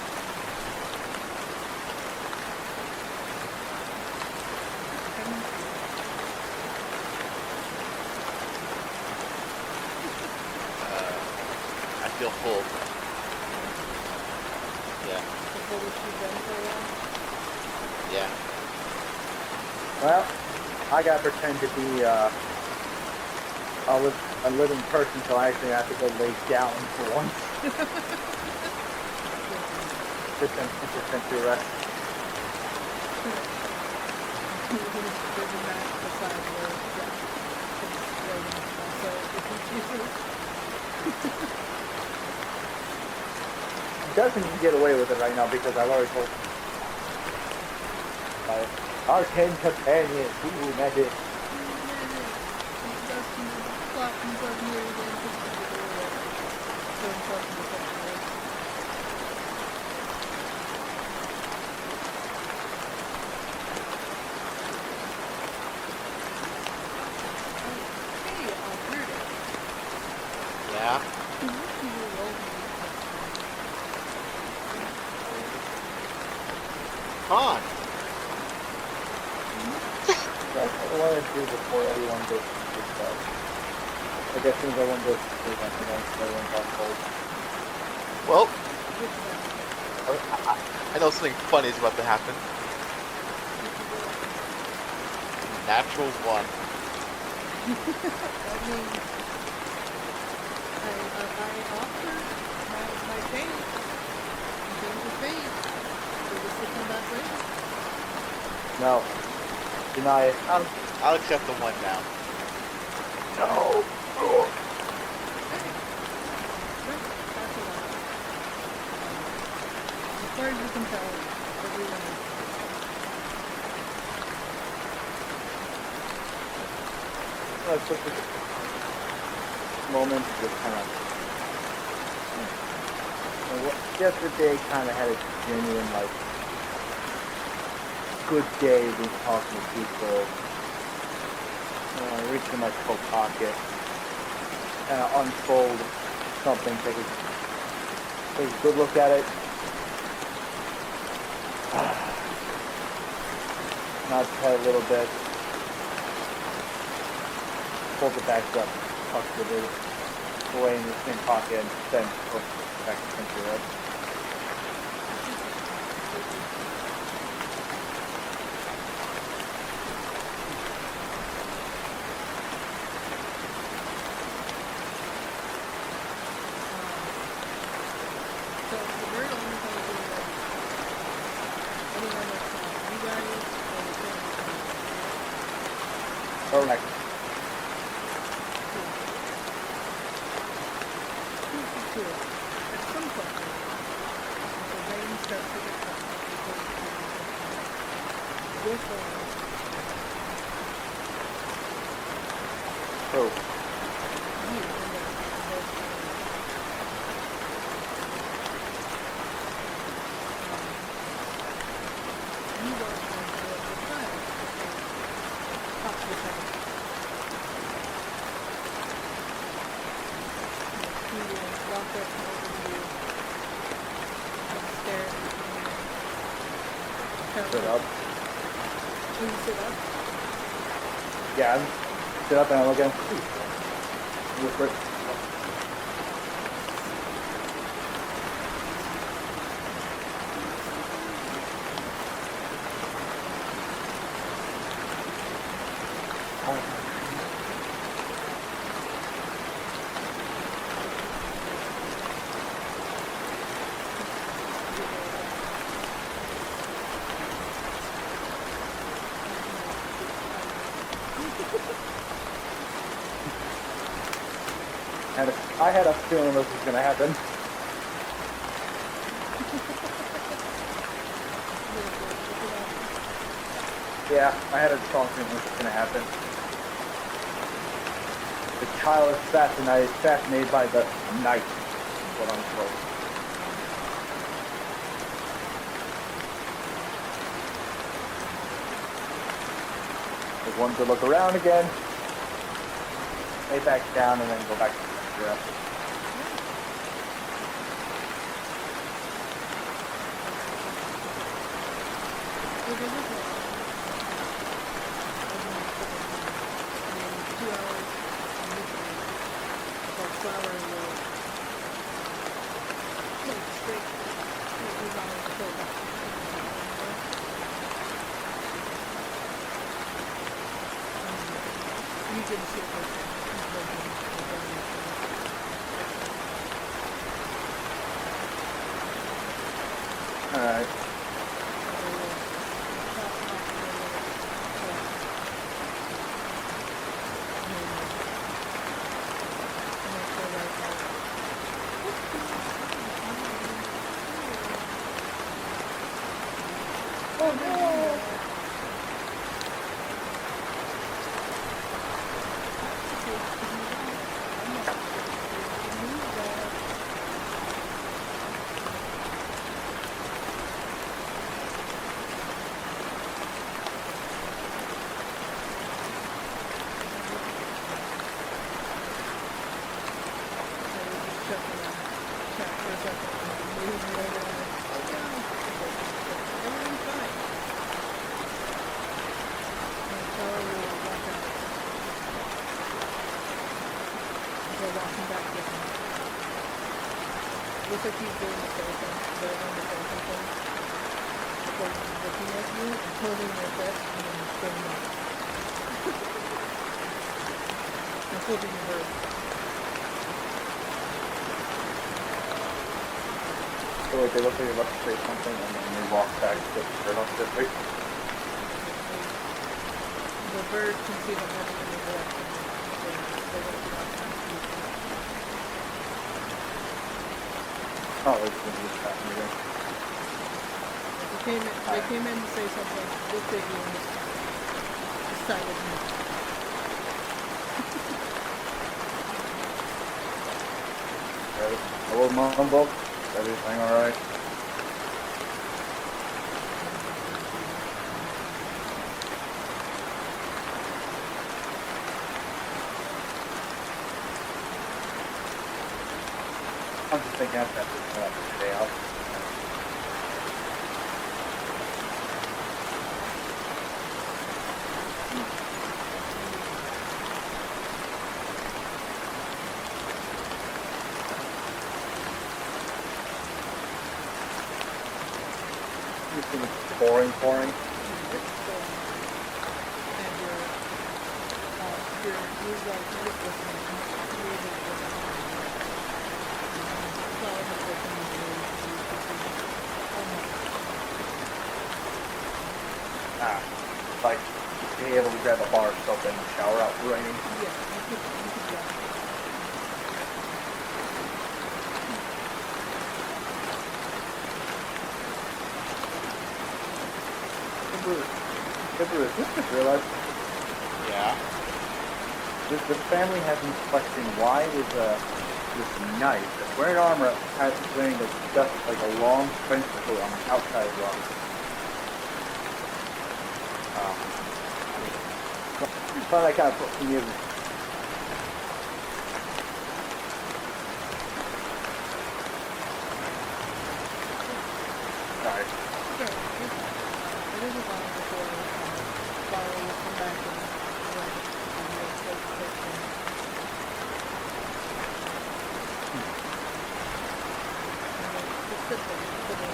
I feel full. Yeah, Before we shoot them for a while. yeah. Well, I gotta pretend to be a living person, so I actually have to go lay down for once. Just to rest. There's a mat beside where Jack is laying. So if he chooses, He doesn't get away with it right now because I've already told him. Our 10 companions who met it. Yeah. Come on. That's what I want to do before everyone goes to sleep. I guess since everyone goes to sleep, I think everyone's on hold. Well, I know something funny is about to happen. Natural one. I offered my fate. Things are fate. So this will come back later. No. Deny it. I'll accept the one now. No. That's a lot. As far as you can tell, everyone is. I took this moment to just kind of. Yesterday kind of had a genuine, like, good day with talking to people. Reach in my coat pocket and unfold something, take a good look at it. Nod his head a little bit. Fold it back up, tucked it away in the same pocket, and then put it back into your head. So the bird only comes in like anyone that's you guys or the family. Correct. At some point, the rain starts to get tough with Oh. you and you are on the child top of the head. He will walk up over to you and stare at you. Sit up. Will you sit up? Yeah, I sit up and I look at him. Whisper. I had a feeling this was gonna happen. Yeah, I had a strong feeling this was gonna happen. The child is fascinated by the night, quote unquote. There's one to look around again, lay back down, and then go back to the rest. Alright. Oh no! Looks like he's doing the same thing. They're doing the same thing. Like looking at you and holding your breath and then going up. And flipping your bird. So like they look like they're about to say something and then they walk back to the bird off the way. The bird can see them heading in the direction. So they don't see that kind of people. Oh, it's gonna be fascinating. They came in to say something, looked at you and decided no. Hello, Mumbo. Everything alright? I'm just thinking after the day off. It's pouring. And you're like listening. Like being able to grab a bar of soap and shower out raining. Yeah, you could do that. Kipper, just realized Yeah. this family has me questioning why is this knife that's wearing armor has wearing just like a long trench coat on the outside as well. I find that kind of confusing. Sorry. Sure. It is a while before Barrow will come back and make things. Just sit there for the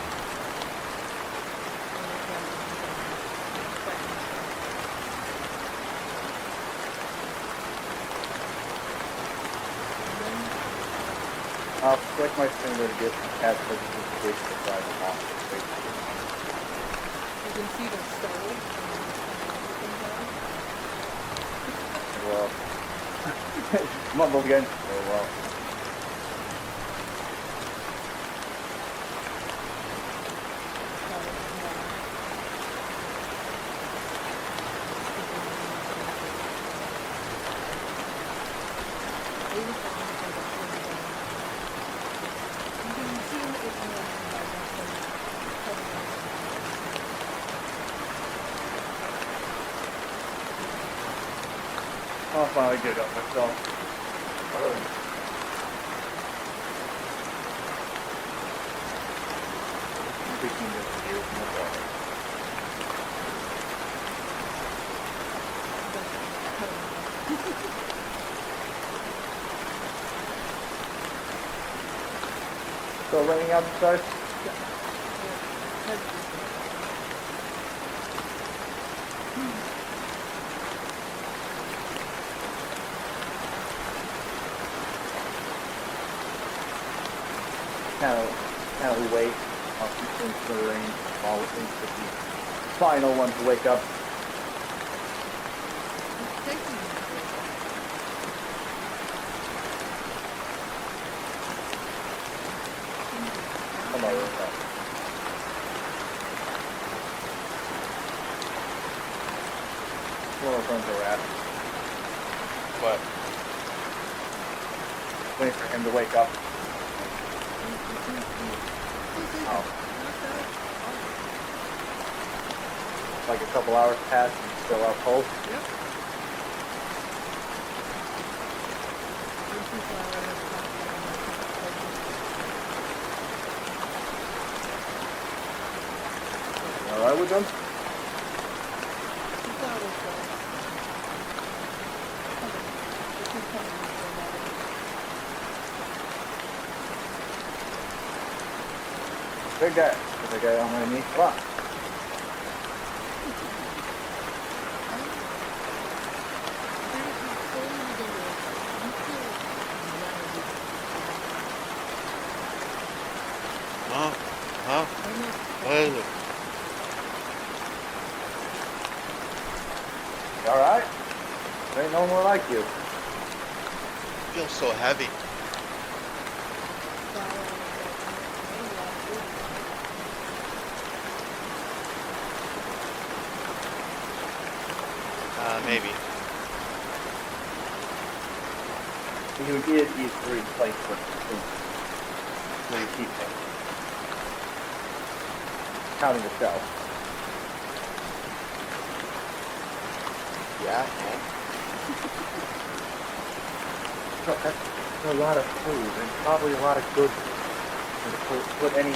I'll flick my finger to get the cat to the side of off. You can see the stove. Well, Mumbled again. Oh well. I'll finally get it up myself. Speaking of you, no problem. Still raining outside? Kind of wait for the rain, while waiting for the final one to wake up. Come on, wake up. One of those are at. What? Waiting for him to wake up. Oh. Like a couple hours past and still out cold. Yep. Alright with them? Big guy. Big guy on my knee. Come on. Huh? What is it? You alright? There ain't no more like you. I feel so heavy. Maybe. You did eat 3 plates worth of food. So you keep it. Counting yourself. Yeah, and So that's a lot of food and probably a lot of good food to put any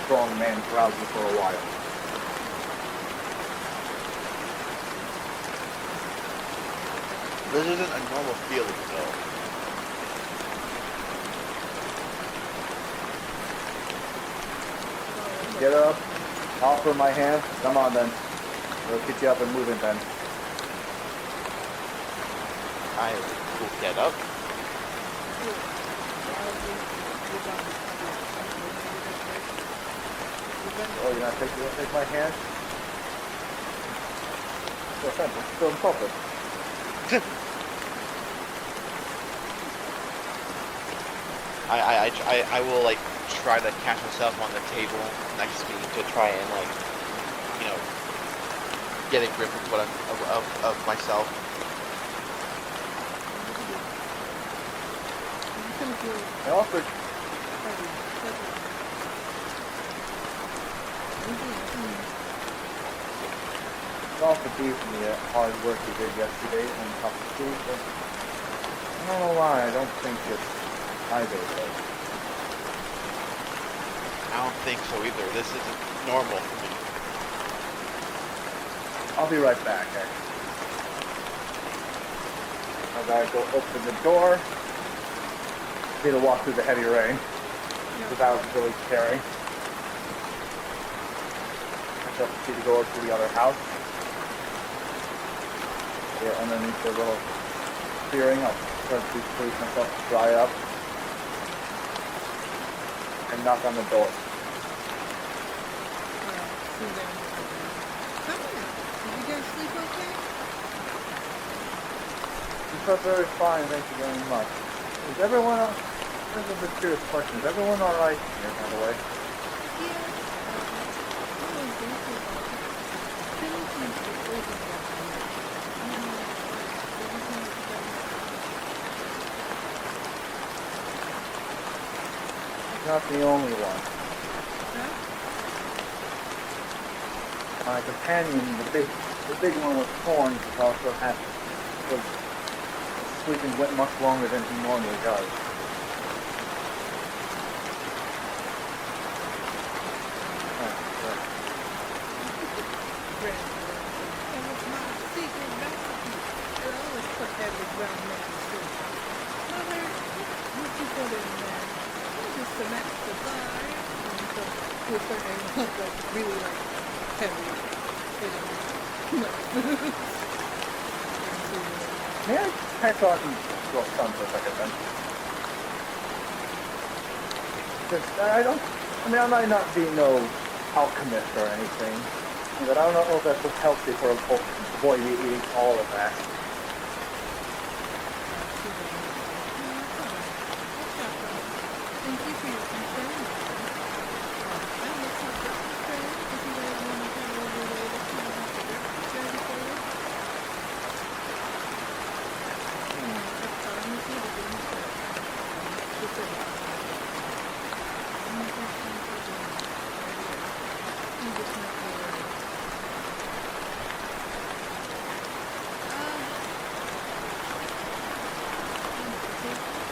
strong man drowsy for a while. this isn't a normal feeling, though. Get up, offer my hand. Come on then. We'll get you up and moving then. I will get up. Oh, you're not take my hand? So offensive, still insulted. I will like try to catch myself on the table next to me to try and like, you know, get a grip of what of myself. I offered. It's all forgive me the hard work you did yesterday on top of school, but I don't know why. I don't think it's either of those. I don't think so either. This isn't normal for me. I'll be right back, actually. I gotta go open the door. Need to walk through the heavy rain without really caring. I just need to go over to the other house. Get underneath the little clearing. I'll try to please myself to dry up. And knock on the door. but very fine, thank you very much. Is everyone else? This is a curious question. Is everyone alright here, by the way? Not the only one. My companion, the big one with horns, is also was sleeping much longer than he normally does. Really like heavy. May I check on your son for a second then? I might not be no alchemist or anything, but I don't know if that's what's healthy for a boy eating all of that. Thank you for your concern.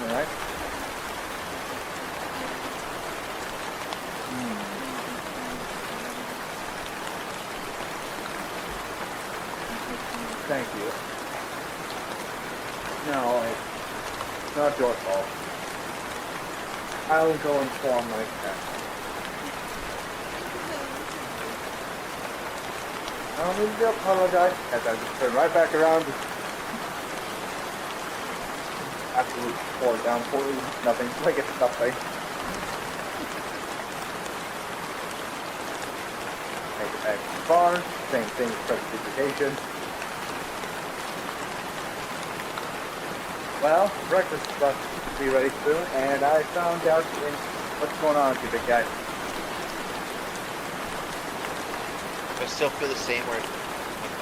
Alright? Thank you. No, it's not your fault. I'll go inform my captain. I don't need to apologize, as I just turn right back around. Absolute pour down for you. Nothing. Like it's nothing. Take it back to the barn. Same thing with prestidigitation. Well, breakfast is about to be ready soon, and I found out what's going on with you, big guy. I still feel the same, or I'm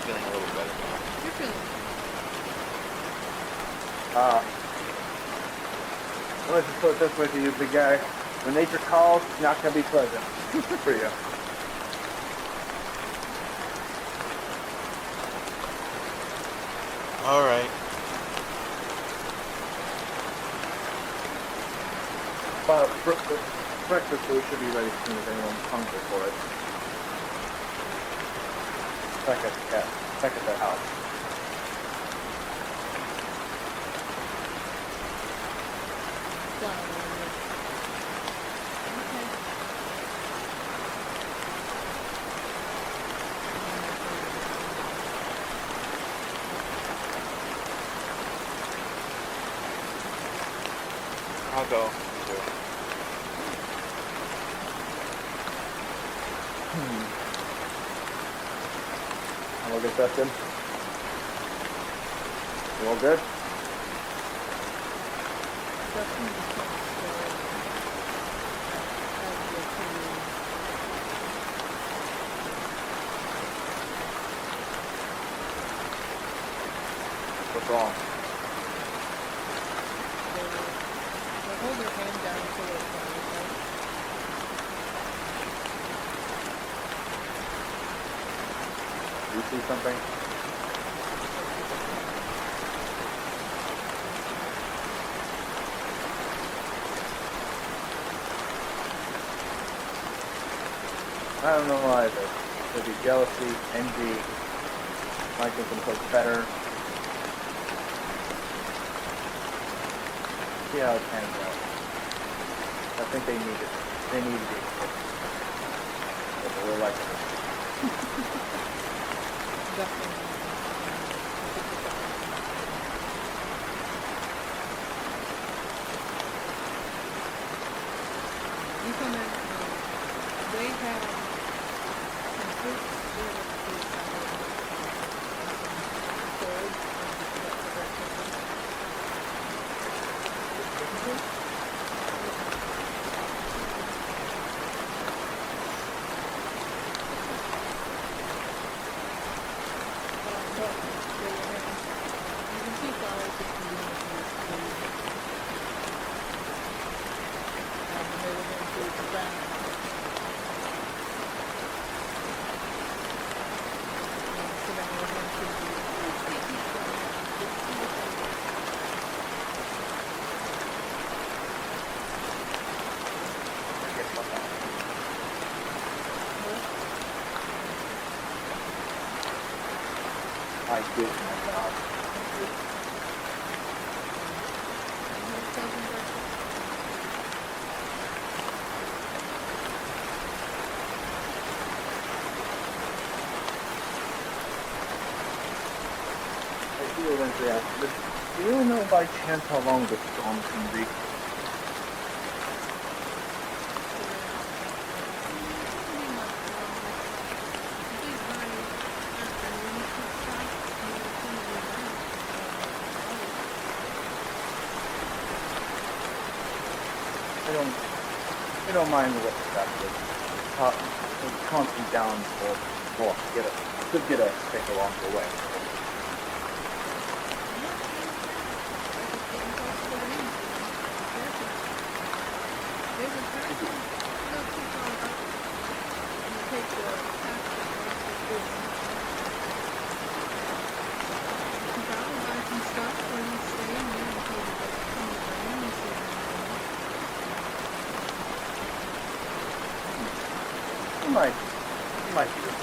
feeling a little better now. You're feeling Let's just put it this way to you, big guy. When nature calls, it's not going to be pleasant for you. All right. But breakfast food should be ready as soon as anyone's hungry for it. Back at that house. I'll go. I'll get Dustin. You all good? What's wrong? They hold their hand down so it's Do you see something? I don't know either. Could be jealousy, envy, might make them look better. See how it pans out. I think they need it. They need to be. But we're like definitely. You come in, they have some fruits, they have fruits, cold, and for breakfast. I did my job. I do eventually ask, but do you know by chance how long the storm can be? I don't mind what that is. Constant down for could get a stick along the way. You might be good.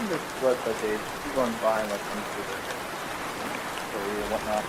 Just let the days run by and let them do their story and whatnot.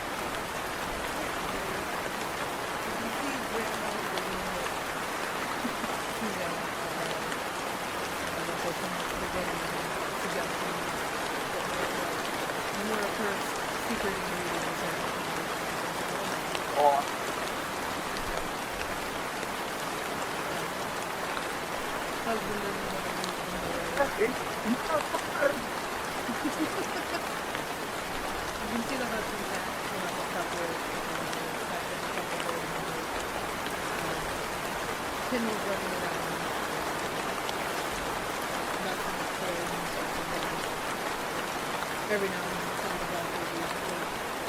Every now and then, some of the black babies will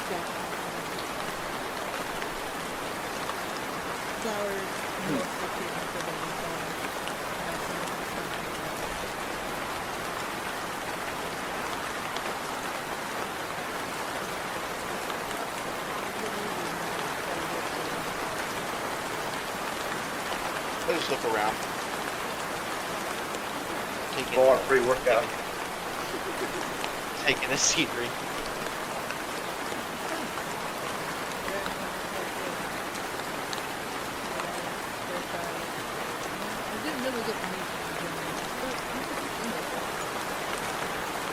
get flowers, most of the people for them and so on. And some of the stuff like I just look around. Go on, free workout. Taking the scenery.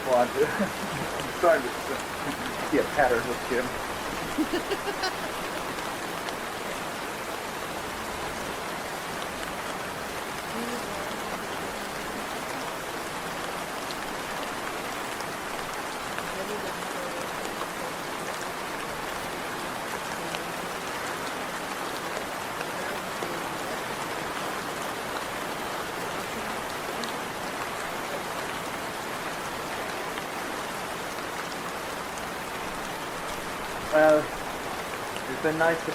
Well, I'm starting to see a pattern with Jim. Well, it's been nice to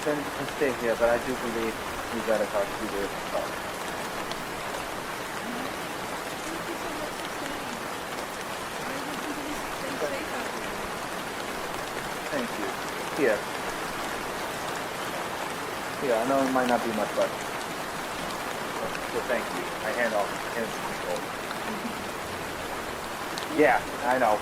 stay here, but I do believe we better talk to you yourself. Thank you. Here. Here, I know it might not be much, but so thank you. I hand off control. Yeah, I know.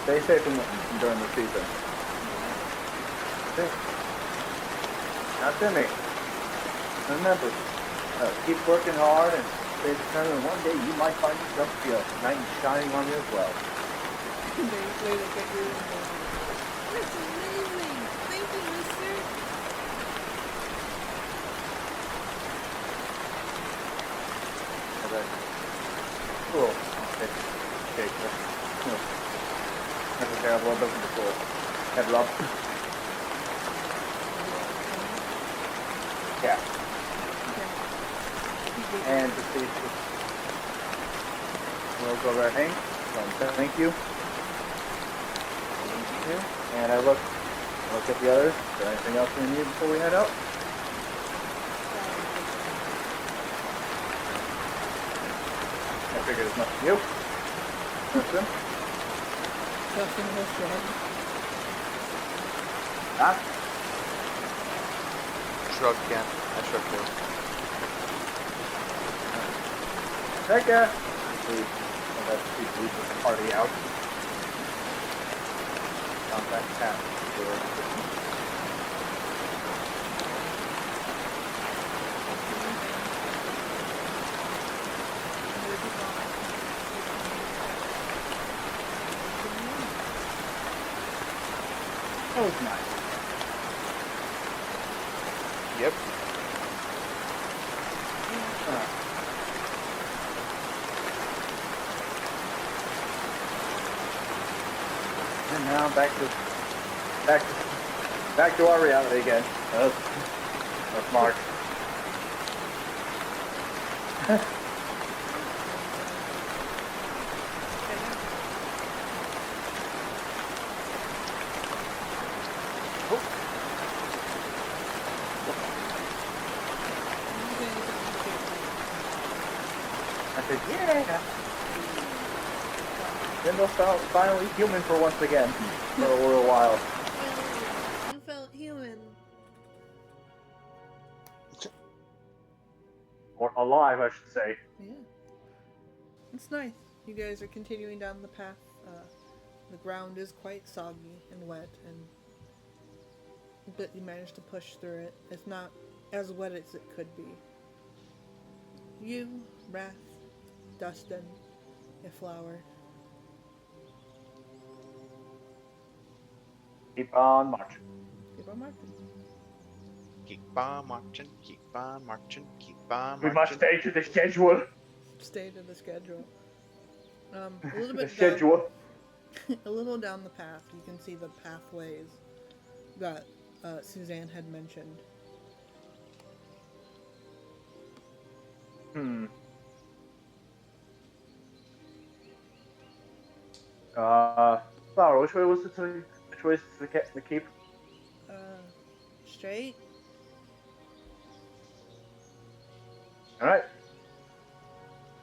Stay safe during the season. Not to me. Remember, Keep working hard and stay determined. And one day you might find yourself to be a knight in shining armor as well. They look at you and go, "That's amazing! Thank you, mister!" And then, cool. Okay. That's a terrible business before. Head rub. Yeah. And to see we'll go right hang. Thank you. And I look at the others. Is there anything else we need before we head out? I figured as much as you. Justin? Justin will shrug. Ah? Shrug again. I shrug too. Take care. Let's leave the party out. Down back to town. That was nice. Yep. And now back to our reality again. That's Mark. I said, yeah. Limbo felt finally human for once again. For a little while. You felt human. Or alive, I should say. Yeah. It's nice. You guys are continuing down the path. The ground is quite soggy and wet, but you managed to push through it. It's not as wet as it could be. You, Wrath, Dustin, a flower. Keep on marching. Keep on marching. Keep on marching, keep on marching, keep on We marching. must stay to the schedule. Stay to the schedule. A little The bit schedule. a little down the path, you can see the pathways that Suzanne had mentioned. Flower, which way was it to? Which way is the keep? Straight. All right.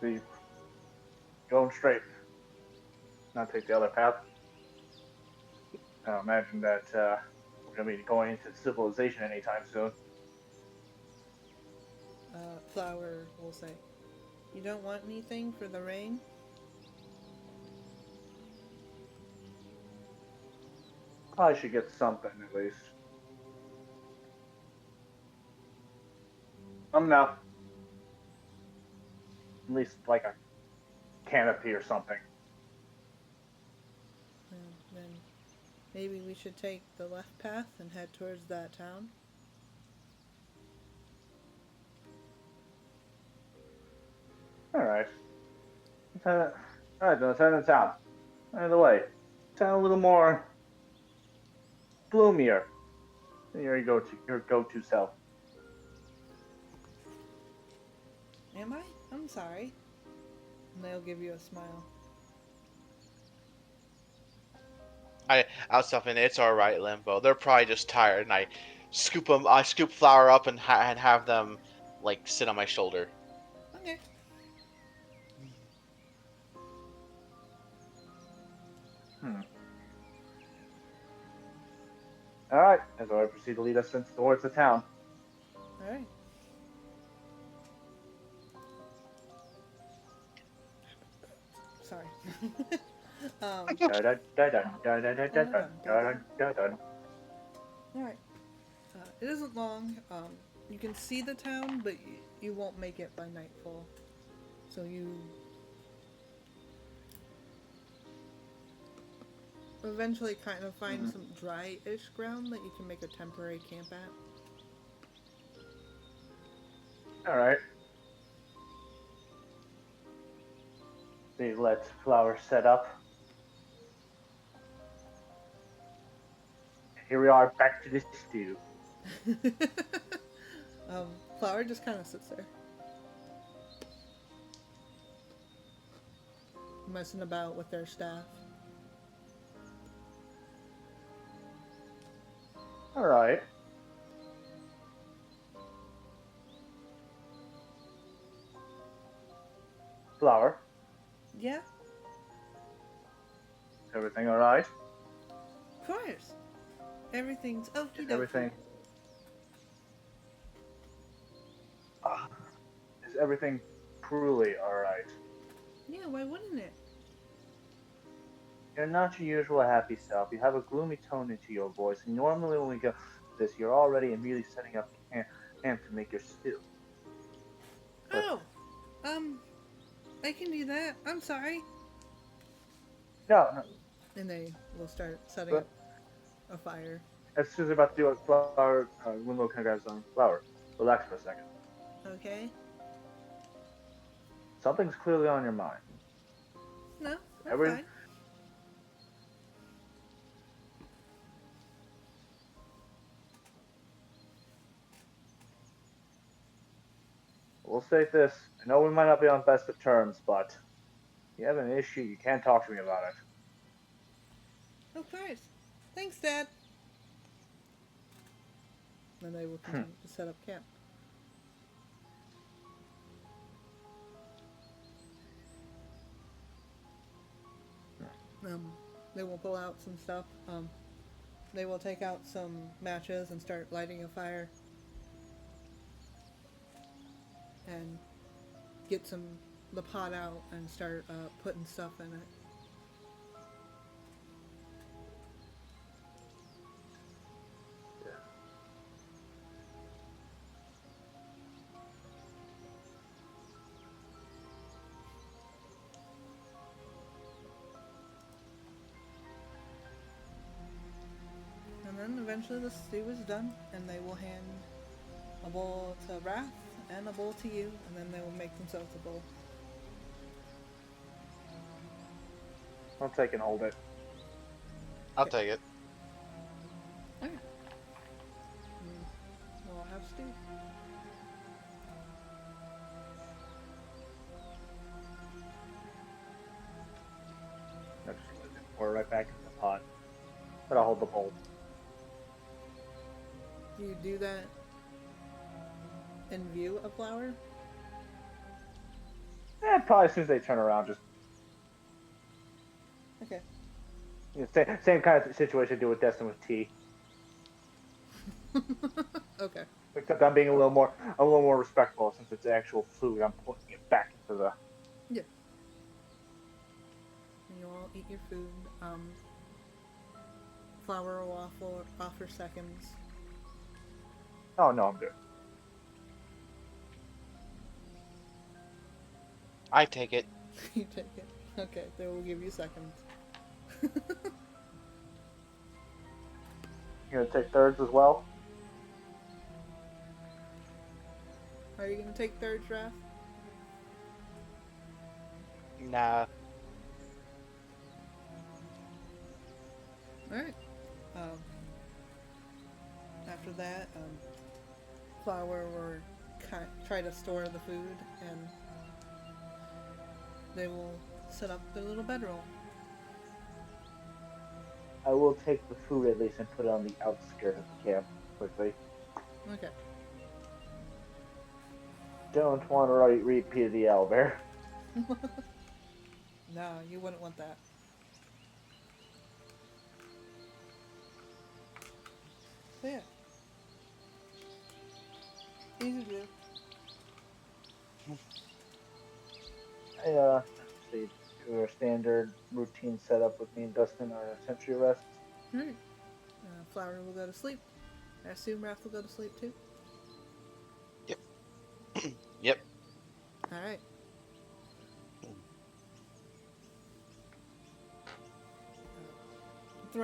See, going straight. Not take the other path. I imagine that we're gonna be going into civilization anytime soon. Flower will say, "You don't want anything for the rain?" I should get something at least. No. At least like a canopy or something. Then maybe we should take the left path and head towards that town. Alright. Alright, let's head to town. By the way, sound a little more gloomier than your go-to self. Am I? I'm sorry. And they'll give you a smile. I was stuffing. It's all right, Limbo. They're probably just tired, and I scoop flour up and have them like sit on my shoulder. Okay. Alright, as I proceed to lead us towards the town. Alright. Sorry. Alright. It isn't long. you can see the town, but you won't make it by nightfall. So you eventually kind of find some dry-ish ground that you can make a temporary camp at. All right. They let Flower set up. Here we are, back to the stew. Flower just kind of sits there, messing about with their staff. All right. Flower, Yeah, is everything all right? of course. Everything's okie dokie. Everything. Ah, is everything truly all right? Yeah, why wouldn't it? You're not your usual happy self. You have a gloomy tone into your voice. And normally, when we go this, you're already immediately setting up camp to make your stew. But Oh, um, I can do that. I'm sorry. no, no. And they will start setting up But a fire. as soon as they're about to do it, Flower, Limbo kind of grabs on Flower. Relax for a second. Okay? Something's clearly on your mind. No, I'm Every fine. We'll say this. I know we might not be on best of terms, but if you have an issue, you can't talk to me about it. Of course. Thanks, Dad. And they will continue to set up camp. They will pull out some stuff. They will take out some matches and start lighting a fire. And get the pot out and start putting stuff in it. And then eventually the stew is done, and they will hand a bowl to Wrath and a bowl to you, and then they will make themselves a bowl. I'll take and hold it. I'll take it. Okay. We'll have stew. I just pour it right back in the pot. But I'll hold the bowl. Do you do that in view of Flower? Probably as soon as they turn around, just Okay. same kind of situation I do with Destin with tea. Okay. Except I'm being a little more respectful since it's actual food. I'm putting it back into the. Yeah. And you all eat your food. Flower will offer seconds. Oh no, I'm good. I take it. You take it. Okay, they will give you seconds. You're gonna take thirds as well. Are you gonna take third draft? Nah. Alright. After that, Flower will try to store the food, and they will set up their little bedroll. I will take the food at least and put it on the outskirts of the camp quickly. Okay. Don't want to repeat the owlbear. No, you wouldn't want that. So yeah. Easy to do. See, do our standard routine setup with me and Dustin on a sentry rest. Alright. Flower will go to sleep. I assume Wrath will go to sleep too.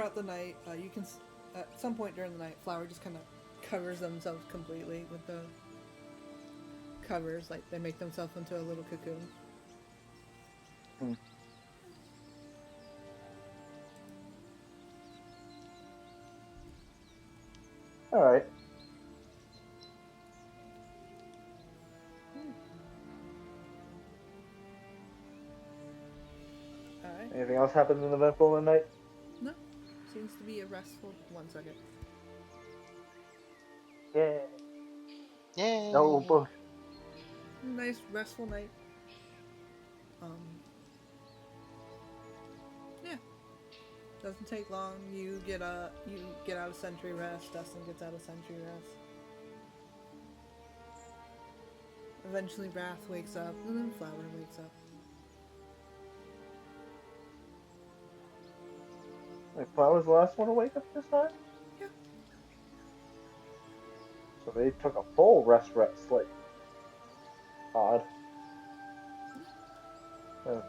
throughout the night, you can at some point during the night, Flower just kind of covers themselves completely with the covers, like they make themselves into a little cocoon. Hmm. All right. All right. Anything else happens in the eventful in the night? No, seems to be a restful. 1 second. Yeah. Yay! No book. Nice restful night. Yeah, doesn't take long. You get out of sentry rest. Dustin gets out of sentry rest. Eventually, Wrath wakes up, and then Flower wakes up. Wait, Flower's the last one to wake up this time? Yeah. So they took a full rest sleep. Odd.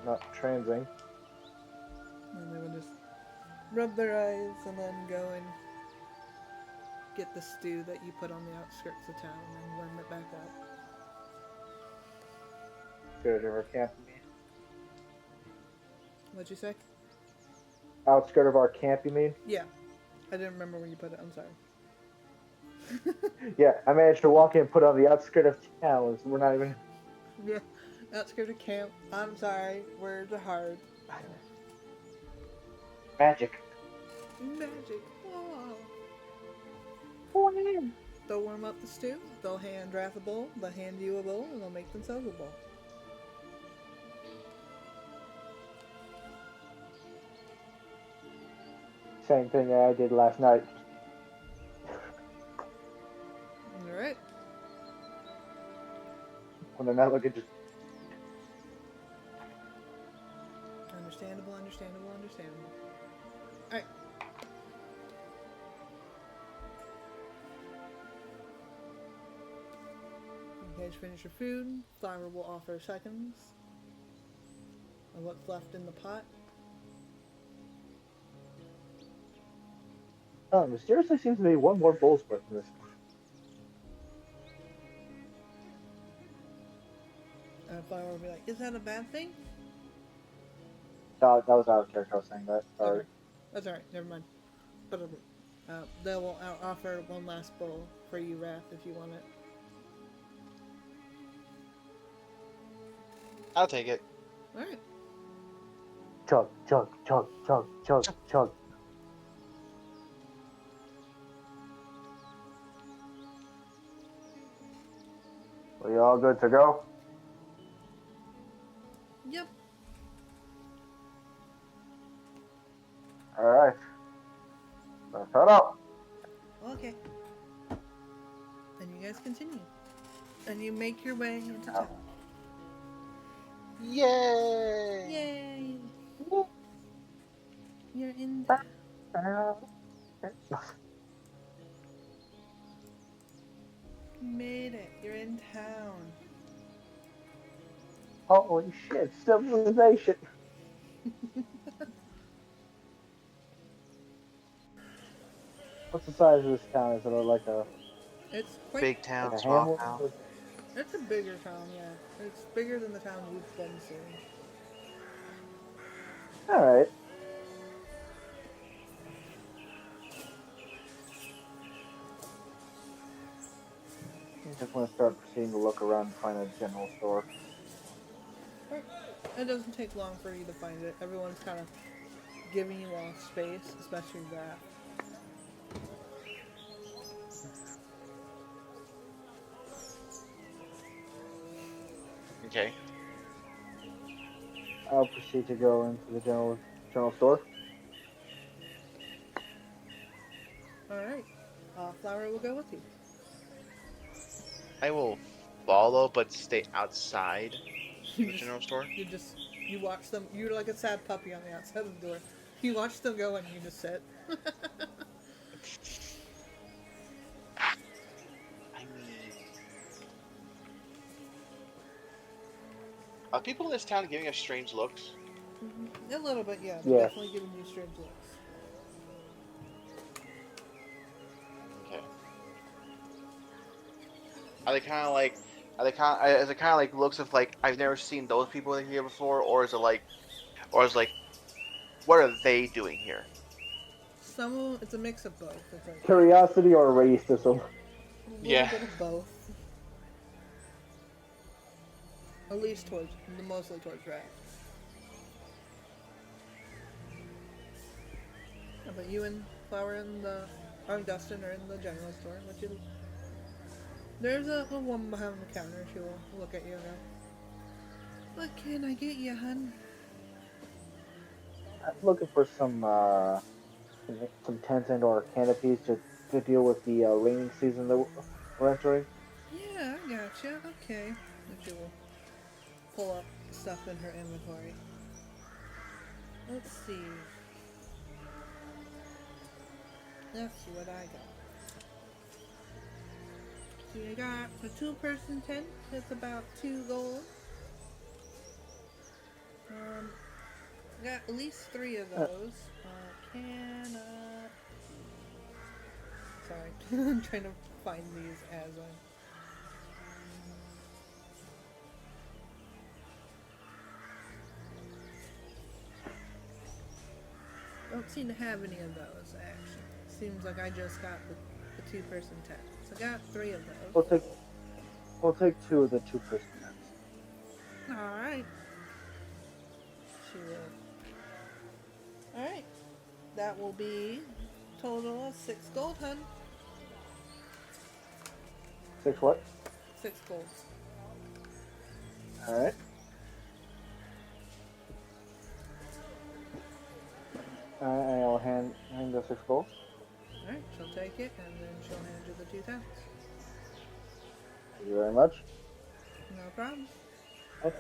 Not transing. And they would just rub their eyes and then go and get the stew that you put on the outskirts of town and warm it back up. Skirt of our camp, you mean? What'd you say? Outskirt of our camp, you mean? Yeah. I didn't remember where you put it. I'm sorry. Yeah, I managed to walk in and put on the outskirt of town. We're not even. Yeah. Outskirts of camp. I'm sorry. Words are hard. Magic. Magic. Oh. Oh, They'll warm up the stew. They'll hand Wrath a bowl. They'll hand you a bowl, and they'll make themselves a bowl. Same thing that I did last night. All right. When they're not looking, just Understandable. All right. You guys finish your food. Flower will offer seconds of what's left in the pot. there seriously seems to be one more bowl's worth in this. Flower will be like, "Is that a bad thing?" That was out of character. I was saying that. Sorry. Okay. That's all right. Never mind. But they will offer one last bowl for you, Wrath, if you want it. I'll take it. All right. Chug, chug, chug, chug, chug, chug. Are you all good to go? Yep. All right. Let's head out. Okay. And you guys continue. And you make your way into town. Yay! Yay! You're in town. You made it. You're in town. Holy shit! Civilization. What's the size of this town? Is it like a It's quite. Big town, like a small hamlet? town. It's a bigger town, yeah. It's bigger than the town you've been seeing. All right. I just want to start proceeding to look around and find a general store. Right. It doesn't take long for you to find it. Everyone's kind of giving you all space, especially that. Okay. I'll proceed to go into the general store. Alright. Flower will go with you. I will follow, but stay outside You the just- general store. You watch them. You're like a sad puppy on the outside of the door. You watch them go and you just sit. I mean, are people in this town giving us strange looks? A little bit, yeah. Yeah. They're definitely giving you strange looks. Are they kind of like? Are they kind? Is it kind of like looks of like I've never seen those people in here before, or is it like, what are they doing here? It's a mix of both. It's like Curiosity or racism? a little Yeah. bit of both. At least mostly towards Rat. But you and Flower Dustin are in the general store. There's a woman behind the counter. She will look at you and go, "What can I get you, hun?" I'm looking for some tents and or canopies to deal with the raining season that we're entering. Yeah, I gotcha. Okay. And she will pull up stuff in her inventory. Let's see. Let's see what I got. So you got a 2-person tent. It's about 2 gold. Got at least 3 of those. Sorry, I'm trying to find these as I don't seem to have any of those actually. Seems like I just got the 2-person tent. So I got 3 of We'll those. take we'll take 2 of the 2-person tents. Alright. She will. Alright. That will be total of 6 gold, hun. 6 what? 6 gold. All right. I'll hand the 6 gold. Alright, she'll take it and then she'll hand you the 2 tents. Thank you very much. No problem. Have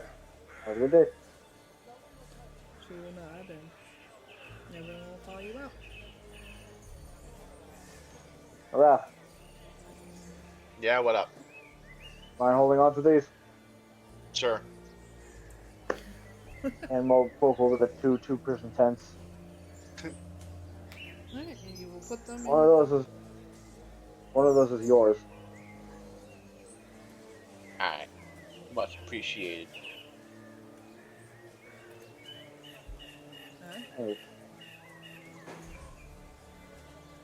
a good day. She will nod and everyone will call you out. Raph, Yeah. What up? mind holding on to these? Sure. And we'll move over the 2-person tents. Alright, and you will put them One in. of those is yours. Alright. Much appreciated. Alright, Hey,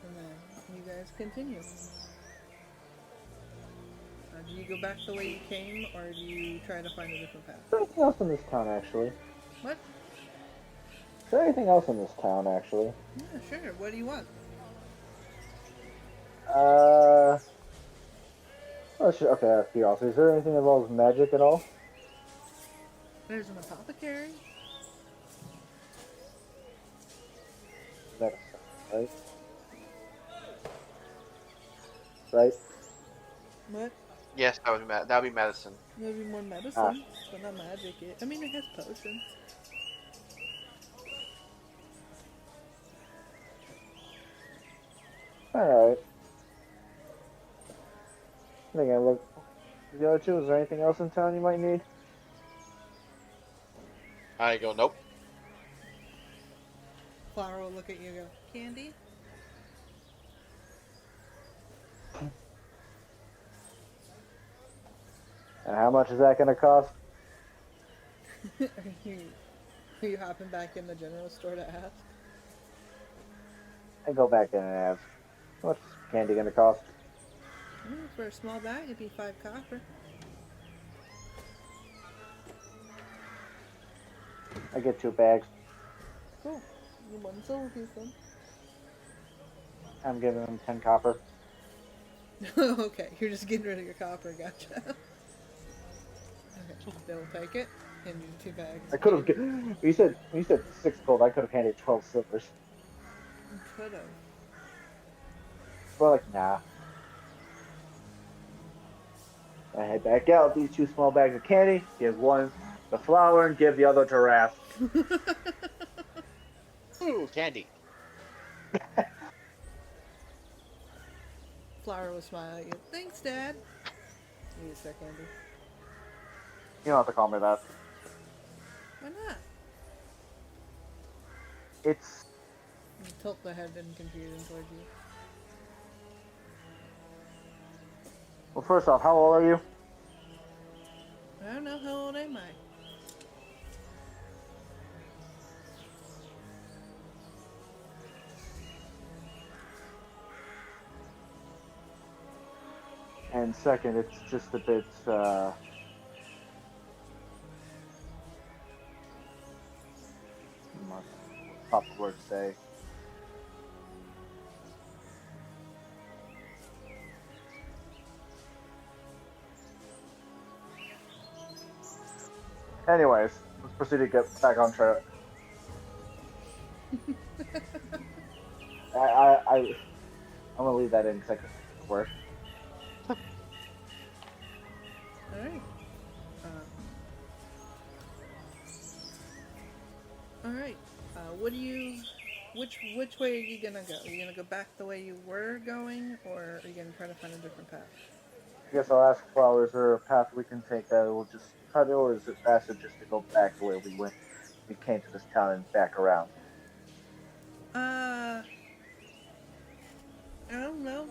and then you guys continue. Do you go back the way you came, or do you try to find a different path? is there anything else in this town, actually? What? Is there anything else in this town, actually? Yeah, sure. What do you want? Okay, out of curiosity, is there anything that involves magic at all? There's an apothecary. Medicine, right? Right? What? Yes, that would be medicine. Maybe more medicine, but not magic. I mean, it has potions. Alright. I think I look. The other two, is there anything else in town you might need? I go, nope. Flower will look at you and go, "Candy?" And how much is that going to cost? are you hopping back in the general store to ask? I go back in and ask, how much is candy going to cost? For a small bag, it'd be 5 copper. I get 2 bags. Cool. You want 1 silver piece then? I'm giving them 10 copper. Okay, you're just getting rid of your copper, gotcha. Okay, they'll take it, and you 2 bags. I could have. You said 6 gold. I could have handed 12 silvers. You could have. But like, nah. I head back out. These 2 small bags of candy. Give one the flower and give the other to Raph. Ooh, candy. Flower will smile at you. Thanks, Dad. You get that candy. You don't have to call me that. Why not? It's You tilt the head in confusion towards you. Well, first off, how old are you? I don't know, how old am I? And second, it's just a bit, what's the proper word to say? Anyways, let's proceed to get back on track. I'm gonna leave that in because I couldn't make it work. Alright. Alright. What do you... Which way are you gonna go? Are you gonna go back the way you were going, or are you gonna try to find a different path? I guess I'll ask Flower, is there a path we can take that will just cut it, or is it faster just to go back the way we went? We came to this town and back around. I don't know.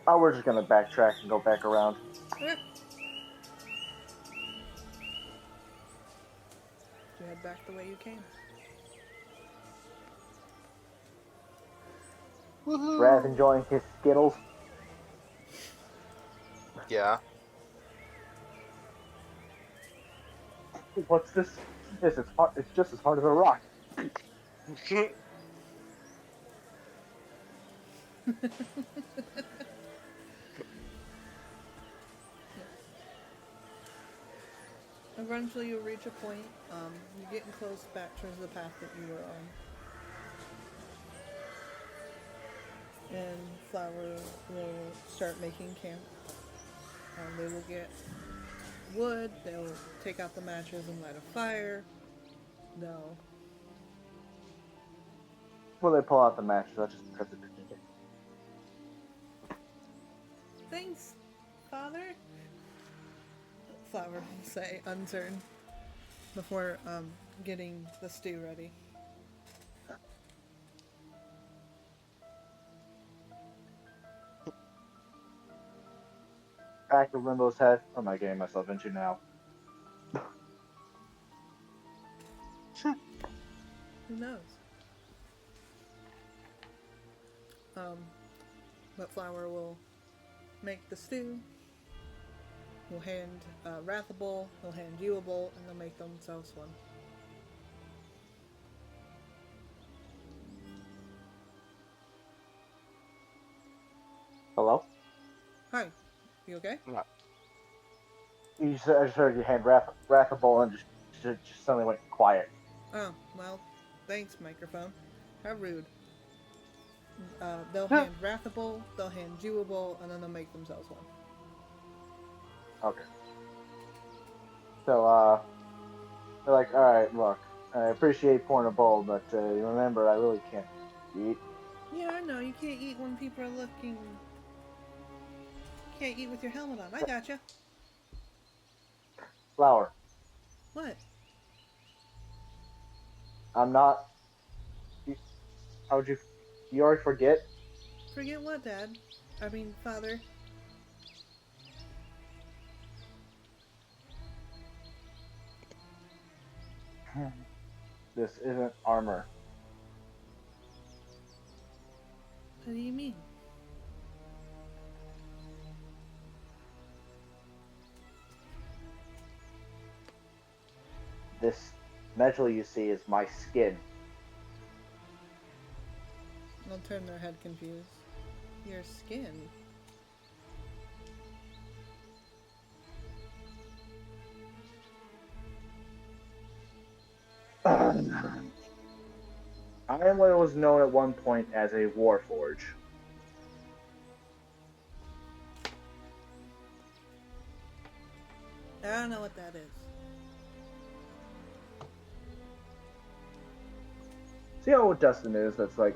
Oh, we're just gonna backtrack and go back around. Okay. You head back the way you came. Rav enjoying his Skittles. Yeah. What's this? This is hard. It's just as hard as a rock. Eventually you'll reach a point, you're getting close back towards the path that you were on. And Flower will start making camp. They will get wood, they'll take out the matches and light a fire. They'll... Well, they pull out the matches. That's just because it's Thanks, Father. Flower will say, uncertain, before getting the stew ready. back of Limbo's head. What am I getting myself into now? Who knows? But Flower will make the stew. He'll hand Wrath a bowl, he'll hand you a bowl, and they'll make themselves one. Hello? Hi, you okay? You just, I just heard you hand Wrath a bowl and just suddenly went quiet. Oh, well, thanks, microphone. How rude. They'll hand Wrath a bowl, they'll hand you a bowl, and then they'll make themselves one. Okay. So, they're like, alright, look, I appreciate pouring a bowl, but you remember, I really can't eat. Yeah, I know, you can't eat when people are looking. Can't eat with your helmet on. I gotcha. Flower, What? I'm not. How'd you. You already forget? Forget what, Dad? I mean, Father. This isn't armor. What do you mean? This metal you see is my skin. They'll turn their head confused. Your skin. I am what was known at one point as a warforge. I don't know what that is. See how Dustin is? That's like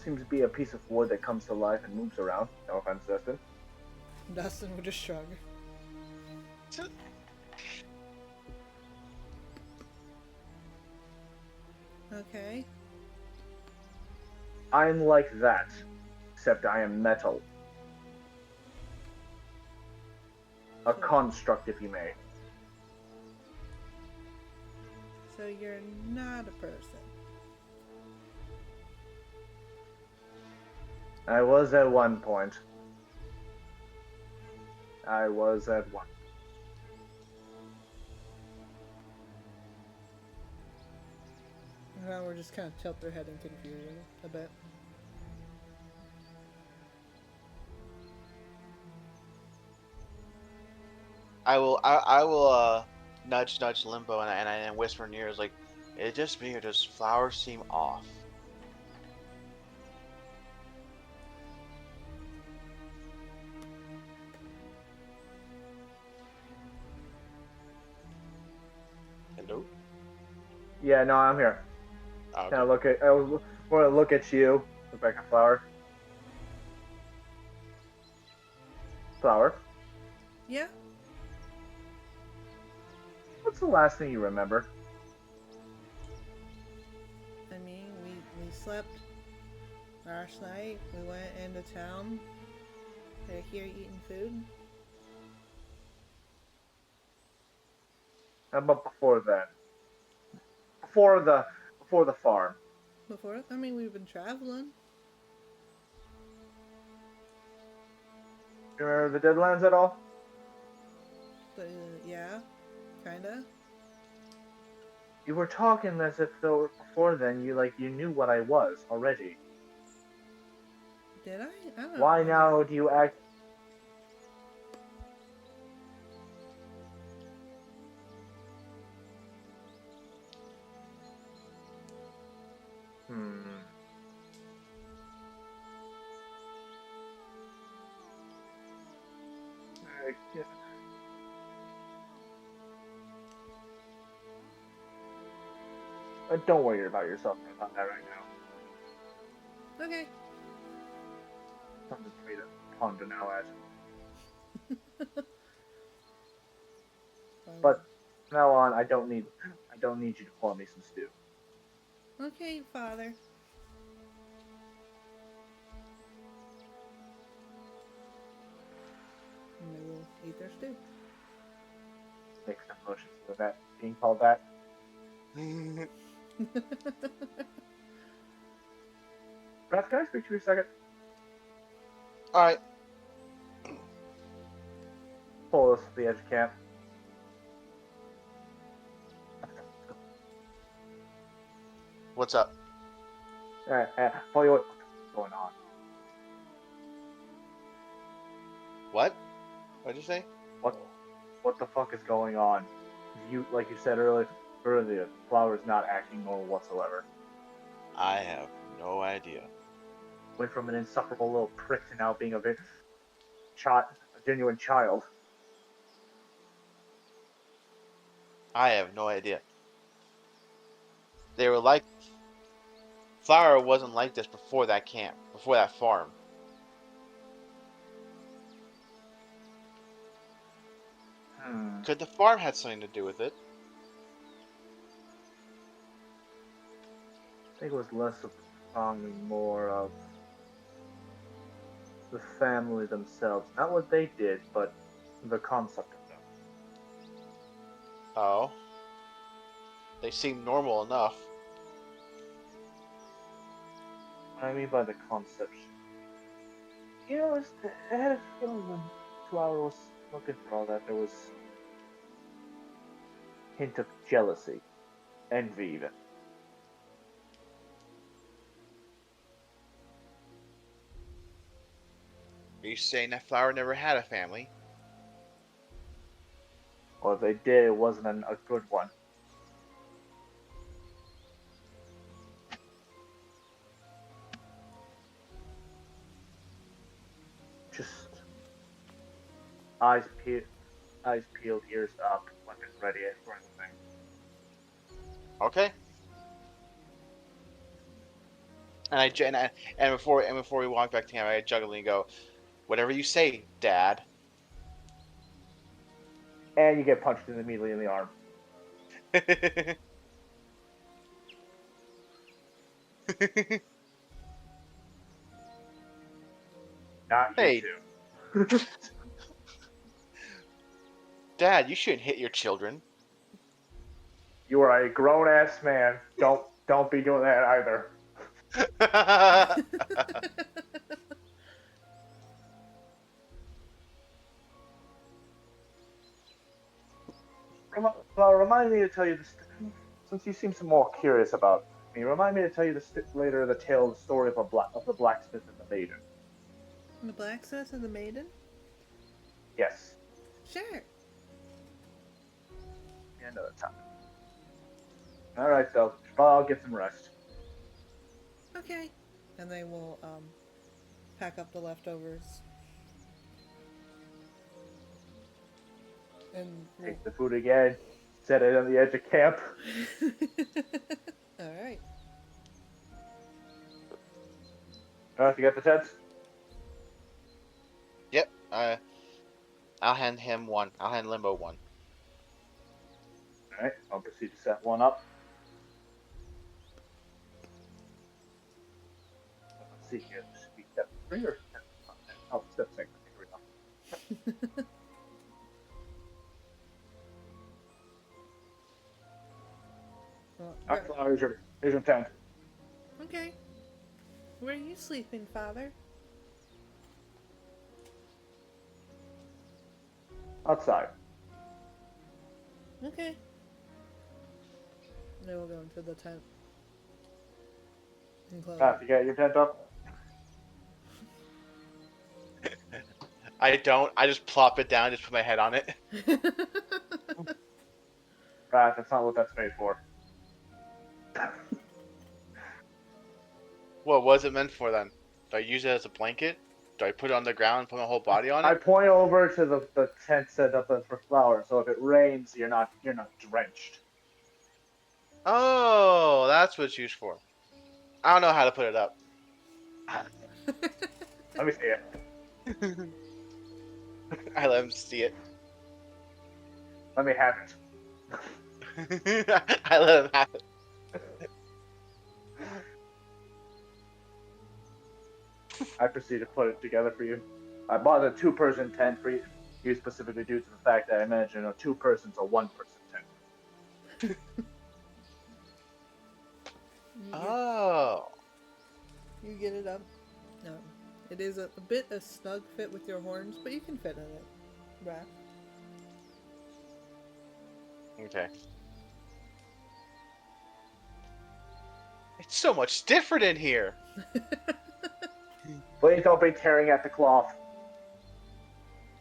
seems to be a piece of wood that comes to life and moves around. No offense, Dustin. Dustin will just shrug. Okay. I'm like that, except I am metal. A So, construct, if you may. so you're not a person. I was at one point. I was at one. Now we're just kind of tilt their head in confusion a bit. I will nudge limbo and whisper in your ears like, it just me or does flowers seem off? Hello? Yeah, no, I'm here. Oh, Kind okay. of look at. I was want to look at you. Look back at Flower. Flower. Yeah. What's the last thing you remember? I mean, we slept last night. We went into town. They're here eating food. How about before then? Before the before the farm. Before, I mean, we've been traveling. You remember the Deadlands at all? But, yeah, kinda. You were talking as if though before then you knew what I was already. Did I? I don't Why remember. now do you act? Hmm. Yeah. Don't worry about yourself about that right now. Okay. Something for me to ponder now at. Um, But from now on, I don't need you to pour me some stew. okay, Father. And they will eat their stew. Mixed emotions with that being called that. Brad, can I speak to you a second? All right. Pull us to the edge of camp. What's up? Alright, tell you what's going on. What? What'd you say? What what the fuck is going on? You like you said earlier, Flower's not acting normal whatsoever. I have no idea. Went from an insufferable little prick to now being a genuine child. I have no idea. They were like Flower wasn't like this before that camp, before that farm. Hmm. Could the farm had something to do with it? I think it was less of the song and more of the family themselves. Not what they did, but the concept of them. Oh, they seem normal enough. What I mean by the concept, I had a feeling when Flower was looking for all that, there was hint of jealousy, envy even. Are you saying that Flower never had a family? Or if they did, it wasn't a good one. Just eyes peeled, ears up, weapons ready for anything. Okay. And before we walk back to him, I juggle and go, "Whatever you say, Dad." And you get punched immediately in the arm. Not you Hey, two. Dad, you shouldn't hit your children. You are a grown ass man. Don't be doing that either. Remind me to tell you this, since you seem some more curious about me. Remind me to tell you this later. The tale, the story of the blacksmith and the maiden. The blacksmith and the maiden? Yes, Sure. another time. All right, so I'll get some rest. Okay. And they will pack up the leftovers. And we'll... Take the food again. Set it on the edge of camp. Alright. All right, you got the tents. Yep. I'll hand him one. I'll hand Limbo one. All right, I'll proceed to set one up. Let's see here. Speak step 3 or step 6. Here we go. Well, Axel, here's your tent. okay. Where are you sleeping, Father? Outside. Okay. They will go into the tent. And close Pat, you got your tent up? I don't. I just plop it down. Just put my head on it. it. Pat, that's not what that's made for. What was it meant for then? Do I use it as a blanket? Do I put it on the ground and put my whole body on I it? point over to the tent set up for flowers, so if it rains, you're not drenched. Oh, that's what it's used for. I don't know how to put it up. Let me see it. I let him see it. Let me have it. I let him have it. I proceed to put it together for you. I bought a 2-person tent for you specifically due to the fact that I imagine a 2-person's a 1-person tent. Oh. You get it up. It is a bit a snug fit with your horns, but you can fit in it. Raph. Okay. It's so much different in here. Please don't be tearing at the cloth.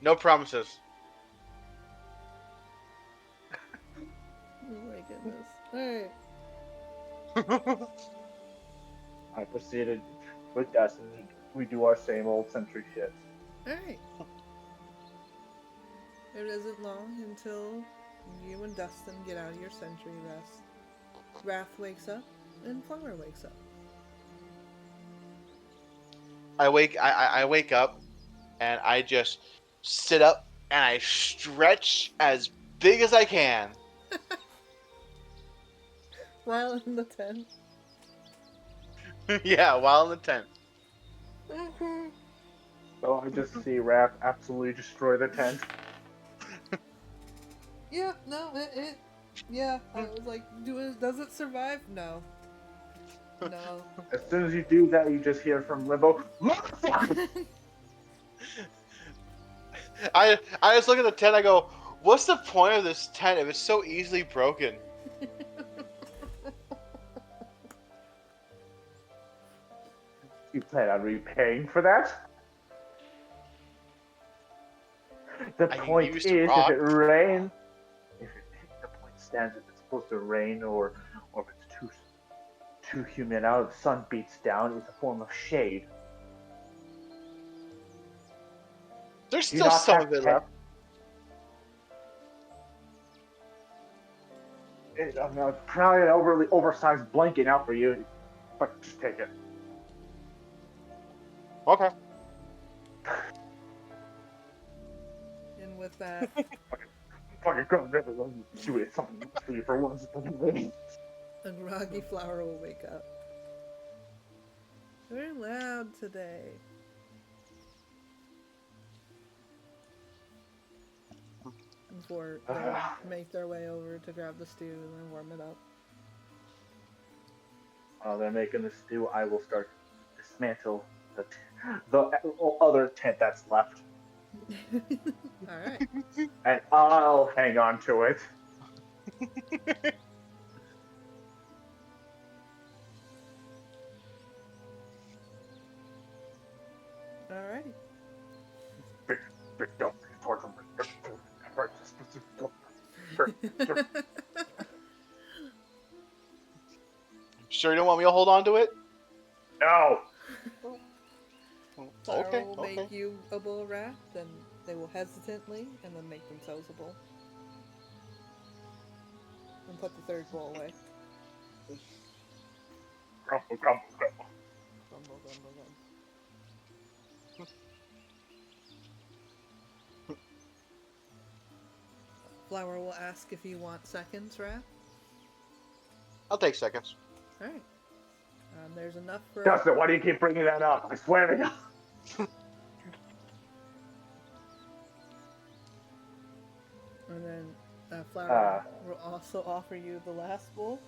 No promises. Oh my goodness. Alright. I proceeded with Dustin. We do our same old sentry shit. Alright. It isn't long until you and Dustin get out of your sentry rest. Wrath wakes up, and Flower wakes up. I wake up, and I just sit up and I stretch as big as I can. While in the tent. Yeah, while in the tent. So I just see Raph absolutely destroy the tent. Yeah, no, yeah, I was like, does it survive? No. No. As soon as you do that, you just hear from Limbo, "Motherfucker!" I just look at the tent. I go, "What's the point of this tent if it's so easily broken?" You plan on repaying for that? The I can point use is, the if rock. it rains, the point stands if it's supposed to rain or if it's too humid out, the sun beats down, it's a form of shade. There's Do you still not some have of it tent? I'm probably an overly oversized blanket now for you, but just take it. Okay. And with that, Fucking go, never let me do it. Something for you for once. a groggy Flower will wake up. Very loud today. Before they make their way over to grab the stew and then warm it up. While they're making the stew, I will start to dismantle the other tent that's left, Alright. and I'll hang on to it. Alrighty. Sure you don't want me to hold on to it? No. Flower Okay, will okay. make you a bull rat, then they will hesitantly and then make themselves a bull. And put the third bowl away. Grumble, grumble, grumble. Grumble, grumble, grumble. Flower will ask if you want seconds, Rat. I'll take seconds. Alright. There's enough for... Dustin, why do you keep bringing that up? I swear to God. And then Flower will also offer you the last bowl.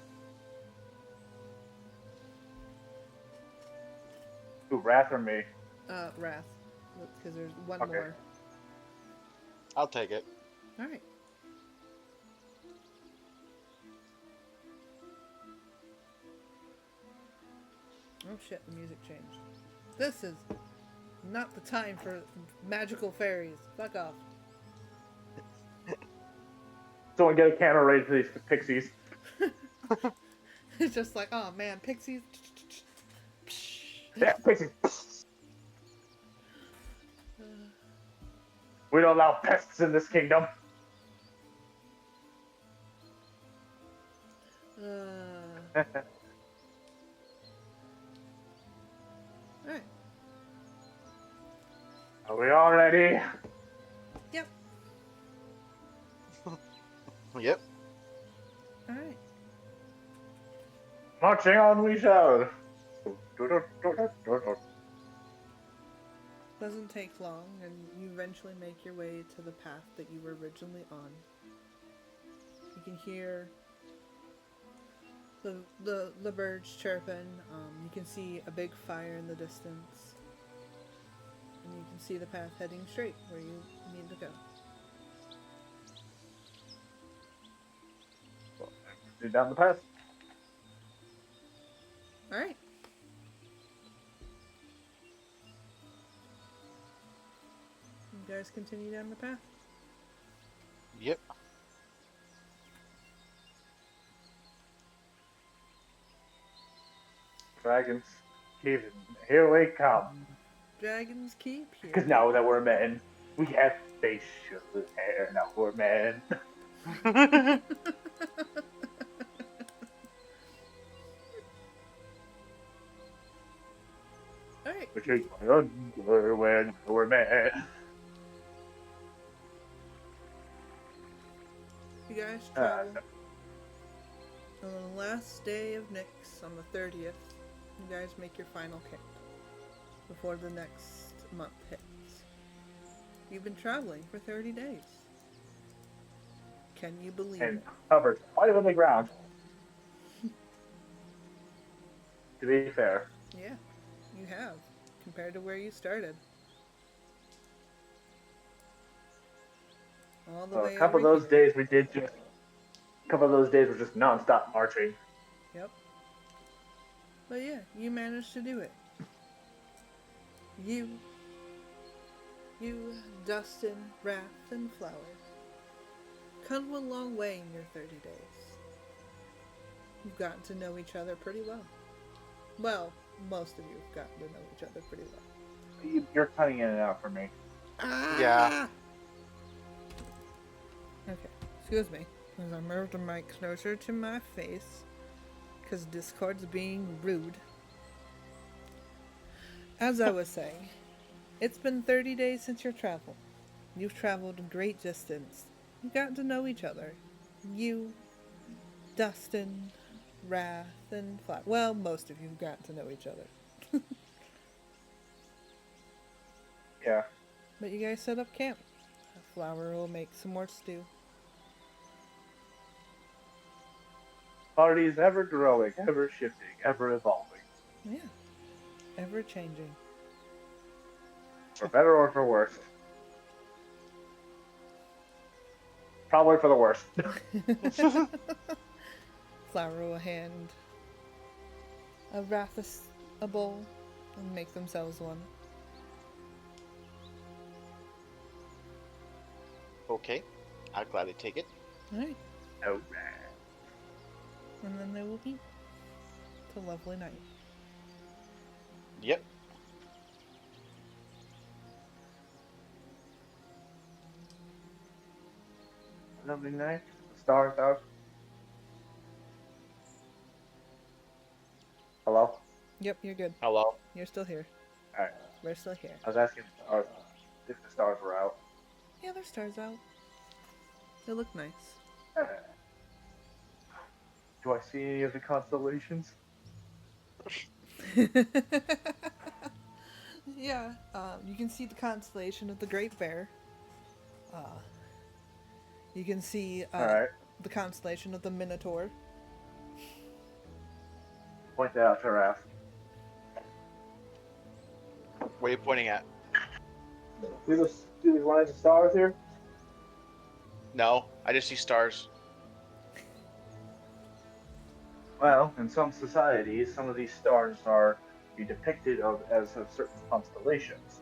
Who, Wrath or me? Wrath. Because there's one Okay. more. I'll take it. Alright. Oh shit, the music changed. This is not the time for magical fairies. Fuck off. Someone get a camera ready for these pixies. It's just like, oh man, pixies. Yeah, pixies. We don't allow pests in this kingdom. Alright. Are we all ready? Yep. Yep. Alright. Marching on we shall. Doesn't take long, and you eventually make your way to the path that you were originally on. You can hear the birds chirping. You can see a big fire in the distance, and you can see the path heading straight where you need to go. Proceed down the path. All right. You guys continue down the path. Yep. Dragons, here we come. Dragons keep here. Because now that we're men, we have facial hair. Now we're men. Alright. Which is my underwear. Now we're men. You guys travel. On the last day of Nyx, on the 30th, you guys make your final camp before the next month hits. You've been traveling for 30 days. Can you believe And it? covered right on the ground. To be fair. Yeah, you have, compared to where you started. All the way A couple of over those here. days we did just. A couple of those days were just non-stop marching. Yep. But yeah, you managed to do it. You, Dustin, Wrath, and Flower, come a long way in your 30 days. You've gotten to know each other pretty well. Well, most of you have gotten to know each other pretty well. You're cutting in and out for me. Yeah. Okay, excuse me. As I move the mic closer to my face, because Discord's being rude. As I was saying, it's been 30 days since your travel. You've traveled a great distance. You've gotten to know each other. You, Dustin, Wrath, and Flat. Well, most of you have gotten to know each other. But you guys set up camp. Flower will make some more stew. Party is ever growing, ever shifting, ever evolving. Yeah. Ever changing. For better or for worse. Probably for the worst. Flower will hand a Rathus a bowl and make themselves one. Okay, I'll gladly take it. Alright. Oh, man. And then they will eat. It's a lovely night. Yep. Lovely night. The stars out. Hello? Yep, you're good. Hello. You're still here. Alright. We're still here. I was asking if the stars were out. Yeah, there's stars out. They look nice. Do I see any of the constellations? Yeah, you can see the constellation of the Great Bear. You can see Alright. the constellation of the Minotaur. Point that out to Raph. What are you pointing at? See these lines of stars here? No, I just see stars. Well, in some societies, some of these stars are depicted as of certain constellations.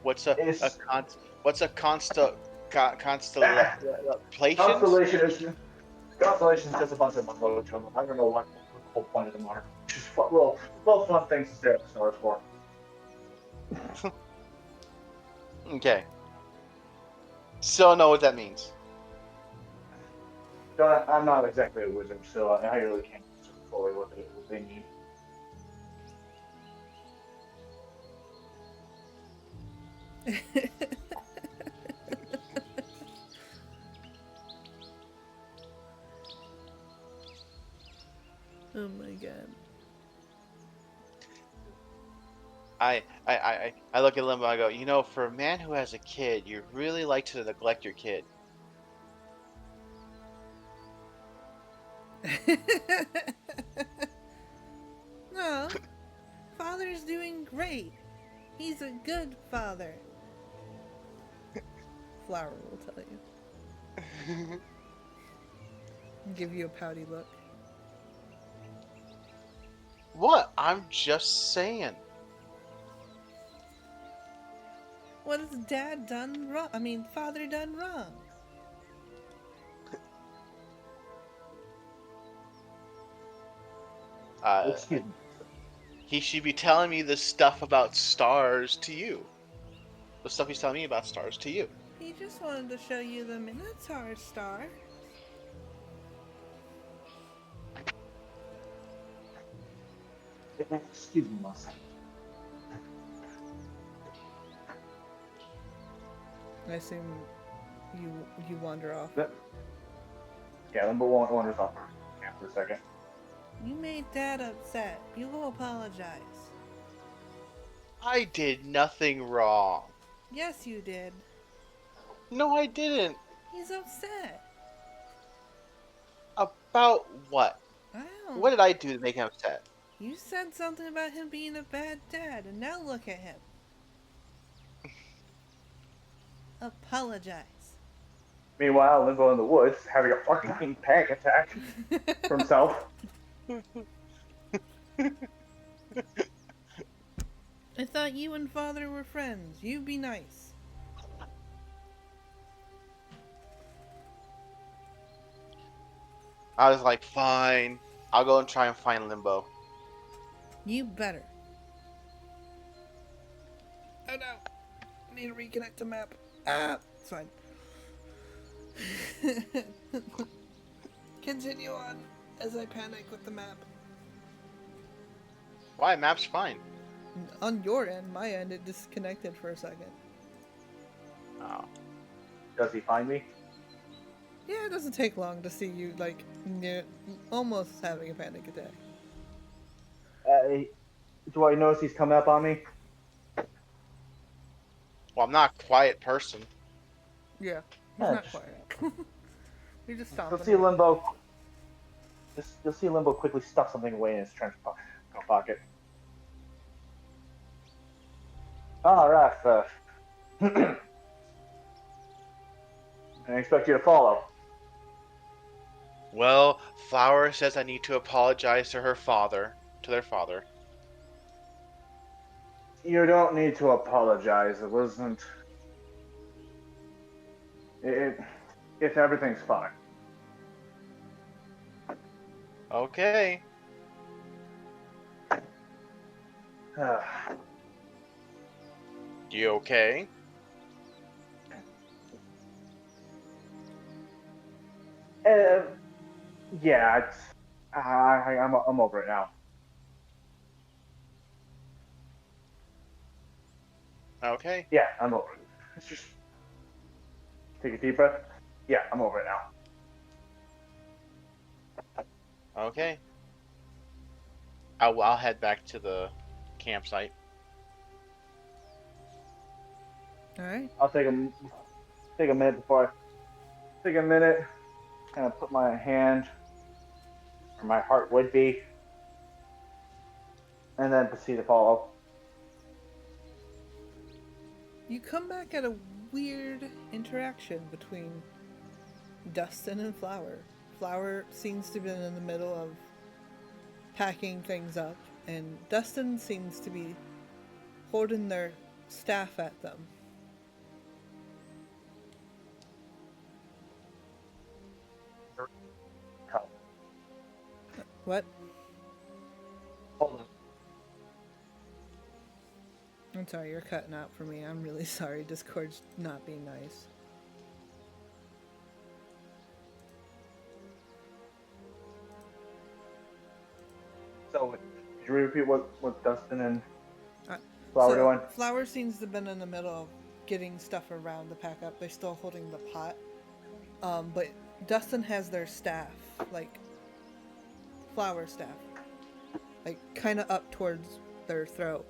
What's It's- constellation? Constellation is just a bunch of mumbo jumbo. I don't know what the whole point of them are. Just little fun things to stare at the stars for. Okay. Still know what that means. I'm not exactly a wizard, so I really can't answer fully what they mean. Oh my god. I look at Limbo and I go, you know, for a man who has a kid, you really like to neglect your kid. No, father's doing great. He's a good father. Flower will tell you. Give you a pouty look. What? I'm just saying. What has dad done wrong? I mean, father done wrong? Excuse me. He should be telling me the stuff about stars to you. The stuff he's telling me about stars to you. He just wanted to show you the Minotaur star. Excuse me, Moss. I assume you wander off. Yeah, Limbo wanders off camp for a second. You made dad upset. You will apologize. I did nothing wrong. Yes, you did. No, I didn't. He's upset. About what? I don't. What did I do to make him upset? You said something about him being a bad dad, and now look at him. Apologize. Meanwhile, Limbo in the woods having a fucking panic attack for himself. I thought you and father were friends. You be nice. I was like, fine. I'll go and try and find Limbo. You better. Oh no. I need to reconnect the map. Ah, it's fine. Continue on as I panic with the map. Why? Map's fine. On your end, my end, it disconnected for a second. Oh. Does he find me? Yeah, it doesn't take long to see you, like, almost having a panic attack. Do I notice he's coming up on me? Well, I'm not a quiet person. Yeah, he's Yeah, not just quiet. He's just you'll stomping see around. Limbo. You'll see Limbo quickly stuff something away in his trench coat pocket. All right, I expect you to follow. Well, Flower says I need to apologize to her father, to their father. You don't need to apologize. It wasn't. It. If everything's fine. Okay. You okay? uh, yeah, I'm over it now. Okay. Yeah, I'm over it. Let's just take a deep breath. Yeah, I'm over it now. Okay. I'll head back to the campsite. All right. I'll take a minute before I take a minute, kind of put my hand where my heart would be, and then proceed to follow. You come back at a weird interaction between Dustin and Flower. Flower seems to be in the middle of packing things up, and Dustin seems to be holding their staff at them. What? Hold on. I'm sorry, you're cutting out for me. I'm really sorry. Discord's not being nice. So, could you repeat what Dustin and Uh, Flower so, doing? Flower seems to have been in the middle of getting stuff around to pack up. They're still holding the pot. But Dustin has their staff, like, flower staff, like, kind of up towards their throat.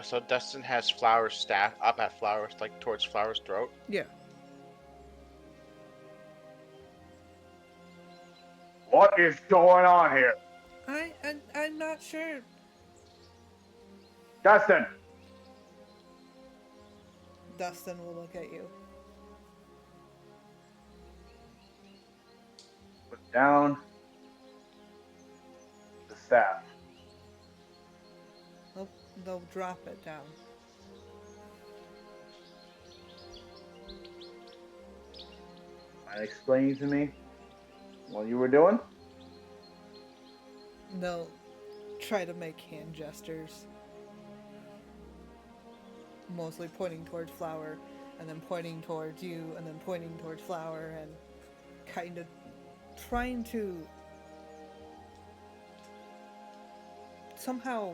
So Dustin has Flower's staff up at Flower's, like towards Flower's throat. Yeah. What is going on here? I'm not sure. Dustin! Dustin will look at you. Put down the staff. They'll drop it down. And explain to me what you were doing? They'll try to make hand gestures. Mostly pointing towards Flower, and then pointing towards you, and then pointing towards Flower, and kind of trying to somehow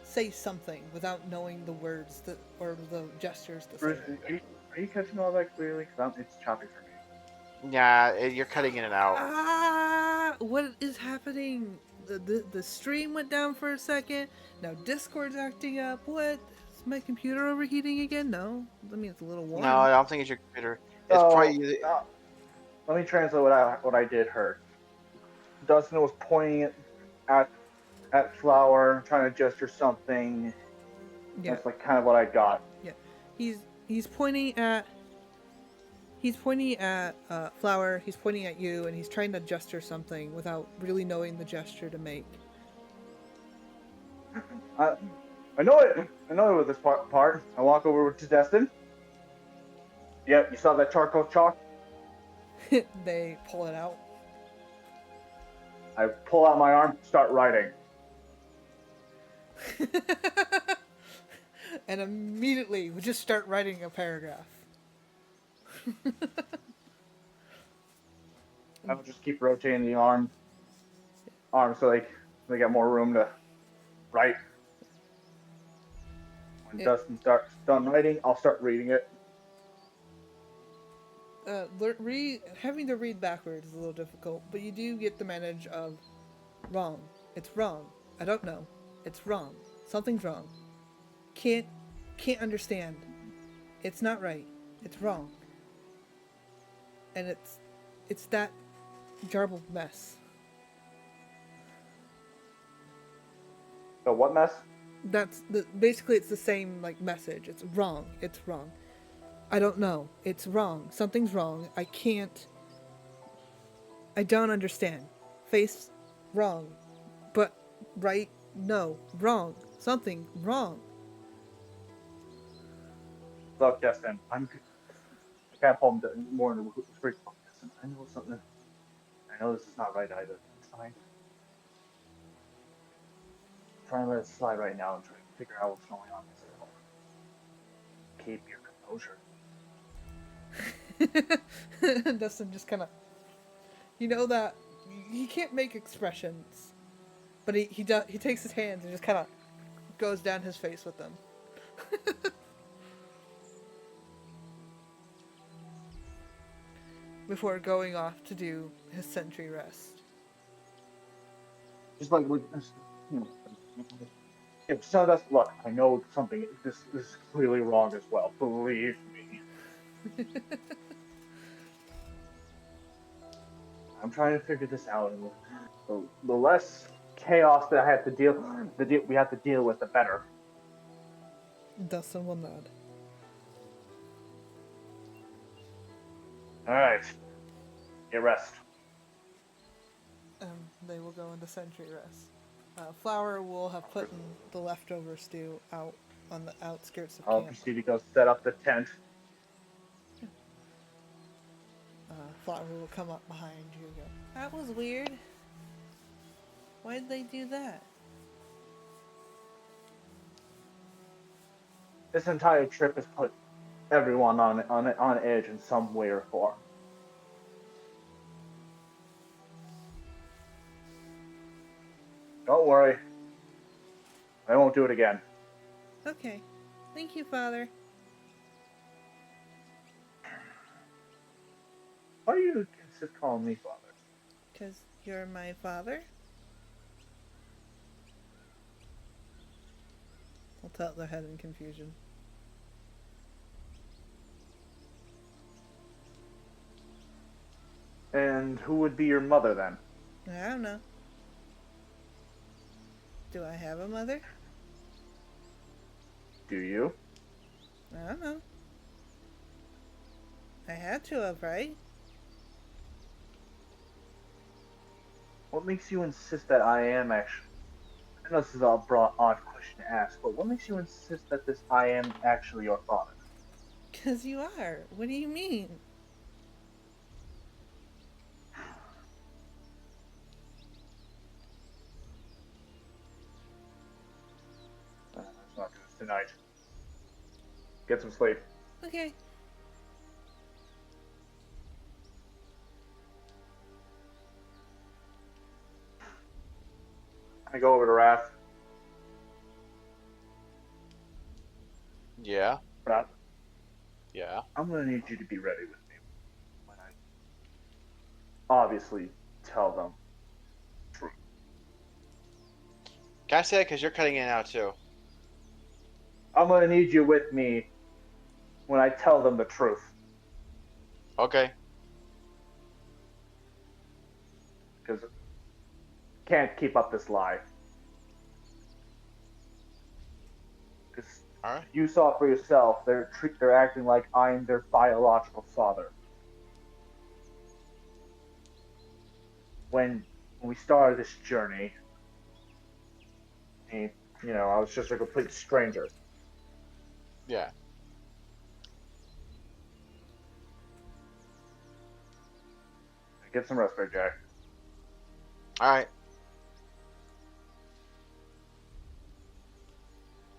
say something without knowing the words that or the gestures to say. Bruce, are you catching all that clearly? Because it's choppy for me. Yeah, you're cutting in and out. Ah! What is happening? The stream went down for a second. Now Discord's acting up. What? Is my computer overheating again? No. I mean, it's a little warm. No, I don't think it's your computer. It's So, probably. let me translate what I did heard. Dustin was pointing at Flower, trying to gesture something. Yeah. That's like kind of what I got. Yeah. He's pointing at Flower. He's pointing at you, and he's trying to gesture something without really knowing the gesture to make. I know it. I know it was this part. I walk over to Dustin. Yep, you saw that charcoal chalk? They pull it out. I pull out my arm, start writing. And immediately we just start writing a paragraph. I'll just keep rotating the arm so they got more room to write. When Dustin starts done writing, I'll start reading it. having to read backwards is a little difficult, but you do get the manage of wrong. It's wrong. I don't know. It's wrong. Something's wrong. Can't can't understand. It's not right. It's wrong. And it's that garbled mess. So what mess? Basically it's the same like message. It's wrong. It's wrong. I don't know. It's wrong. Something's wrong. I don't understand. Face wrong. But right no. Wrong. Something wrong. Look, Justin, I can't pull him more into freak. Justin, I know something. I know this is not right either. It's fine. Try and let it slide right now and try to figure out what's going on. Keep your composure. Dustin just kind of, you know that he can't make expressions, but he does. He takes his hands and just kind of goes down his face with them. Before going off to do his sentry rest. Just like with, you know, if so, that's look. I know something. This is clearly wrong as well. Believe me. I'm trying to figure this out, and the less chaos that I have to we have to deal with, the better. Dustin will nod. All right, get rest. They will go into sentry rest. Flower will have put the leftover stew out on the outskirts of I'll camp. proceed to go set up the tent. Flower will come up behind you and go, "That was weird. Why did they do that?" This entire trip has put everyone on edge in some way or form. Don't worry, I won't do it again. Okay. Thank you, Father. Why do you insist calling me father? Because you're my father? I'll tilt their head in confusion. And who would be your mother then? I don't know. Do I have a mother? Do you? I don't know. I had to have, right? What makes you insist that I am actually? I know this is a broad, odd question to ask, but what makes you insist that this I am actually your father? Because you are. What do you mean? Let's not do this tonight. Get some sleep. Okay. I go over to Wrath. Yeah. Wrath, Yeah. I'm gonna need you to be ready with me when I obviously tell them the truth. Can I say that because you're cutting in and out too? I'm gonna need you with me when I tell them the truth. Okay. Because can't keep up this lie. Because All right. you saw for yourself, they're acting like I'm their biological father. When we started this journey, and, I was just a complete stranger. Yeah. Get some rest, Big Jack. All right.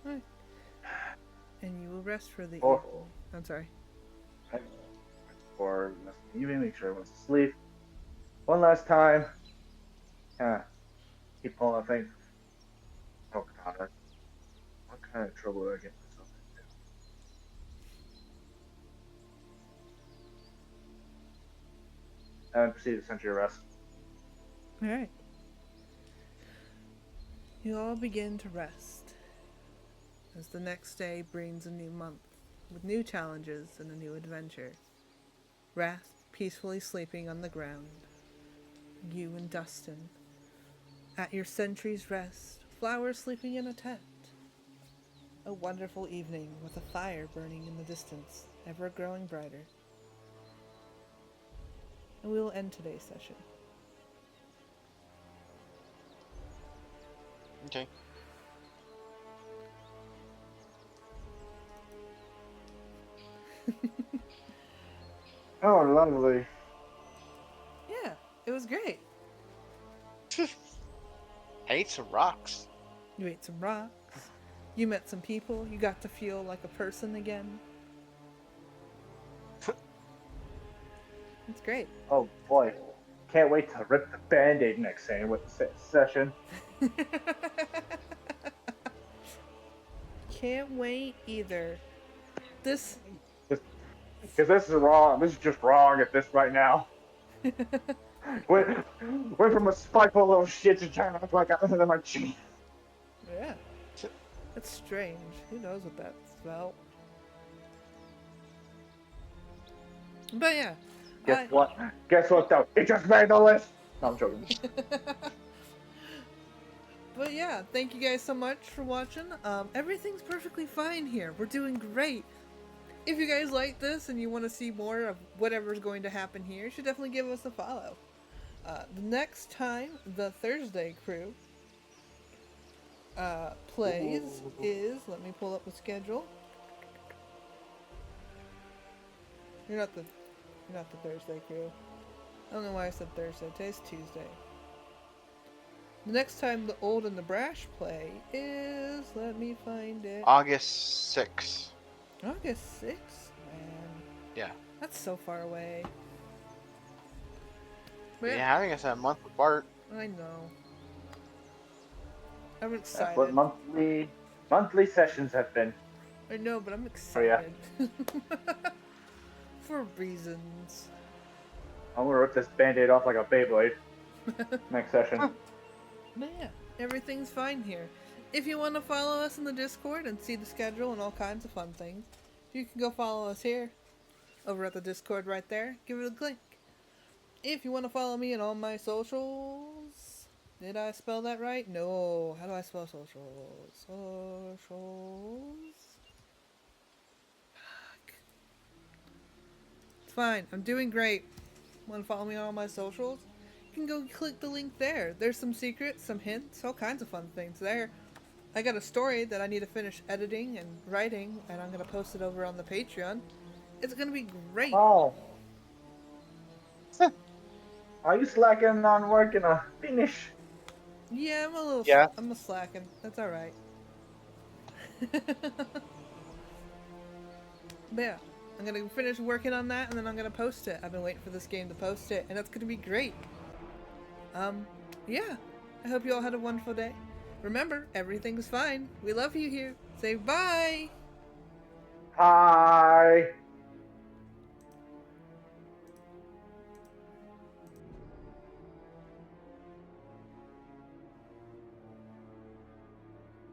Alright. And you will rest for the Oh. evening. I'm sorry. Or even make sure everyone's asleep. One last time. Keep pulling that thing. Oh god. What kind of trouble did I get myself into? and proceed to send your rest. Alright. You all begin to rest as the next day brings a new month with new challenges and a new adventure. Wrath peacefully sleeping on the ground. You and Dustin at your sentry's rest, Flower sleeping in a tent. A wonderful evening with a fire burning in the distance, ever growing brighter. And we will end today's session. Okay. Oh, lovely. Yeah, it was great. I ate some rocks. You ate some rocks. You met some people. You got to feel like a person again. It's great. Oh boy, can't wait to rip the band-aid next session. Can't wait either. This. Because this is wrong. This is just wrong at this right now. went from a spiteful little shit to turn off like a my cheek. Yeah. That's strange. Who knows what that's about? But yeah. Guess what? Guess what though? It just made the list. No, I'm joking. But yeah, thank you guys so much for watching. Everything's perfectly fine here. We're doing great. If you guys like this and you want to see more of whatever's going to happen here, you should definitely give us a follow. The next time the Thursday crew plays is, let me pull up the schedule. You're not the Thursday crew. I don't know why I said Thursday. Today's Tuesday. The next time the Old and the Brash play is, let me find it. August 6th. August 6th? Man. Yeah. That's so far away. But You're having us a month apart. I know. I'm That's excited. what monthly sessions have been. I know, but I'm excited. Oh, For reasons. I'm gonna rip this band-aid off like a Beyblade. Next session. But yeah, everything's fine here. If you want to follow us in the Discord and see the schedule and all kinds of fun things, you can go follow us here, over at the Discord right there. Give it a click. If you want to follow me on all my socials, did I spell that right? No. How do I spell socials? Socials. Fuck. It's fine. I'm doing great. Want to follow me on all my socials? You can go click the link there. There's some secrets, some hints, all kinds of fun things there. I got a story that I need to finish editing and writing, and I'm going to post it over on the Patreon. It's going to be great. Oh. Are you slacking on working a finish? Yeah, I'm a little. Yeah. I'm a slacking. That's all right. But yeah, I'm gonna finish working on that, and then I'm gonna post it. I've been waiting for this game to post it, and it's gonna be great. Yeah. I hope you all had a wonderful day. Remember, everything's fine. We love you here. Say bye. Hi.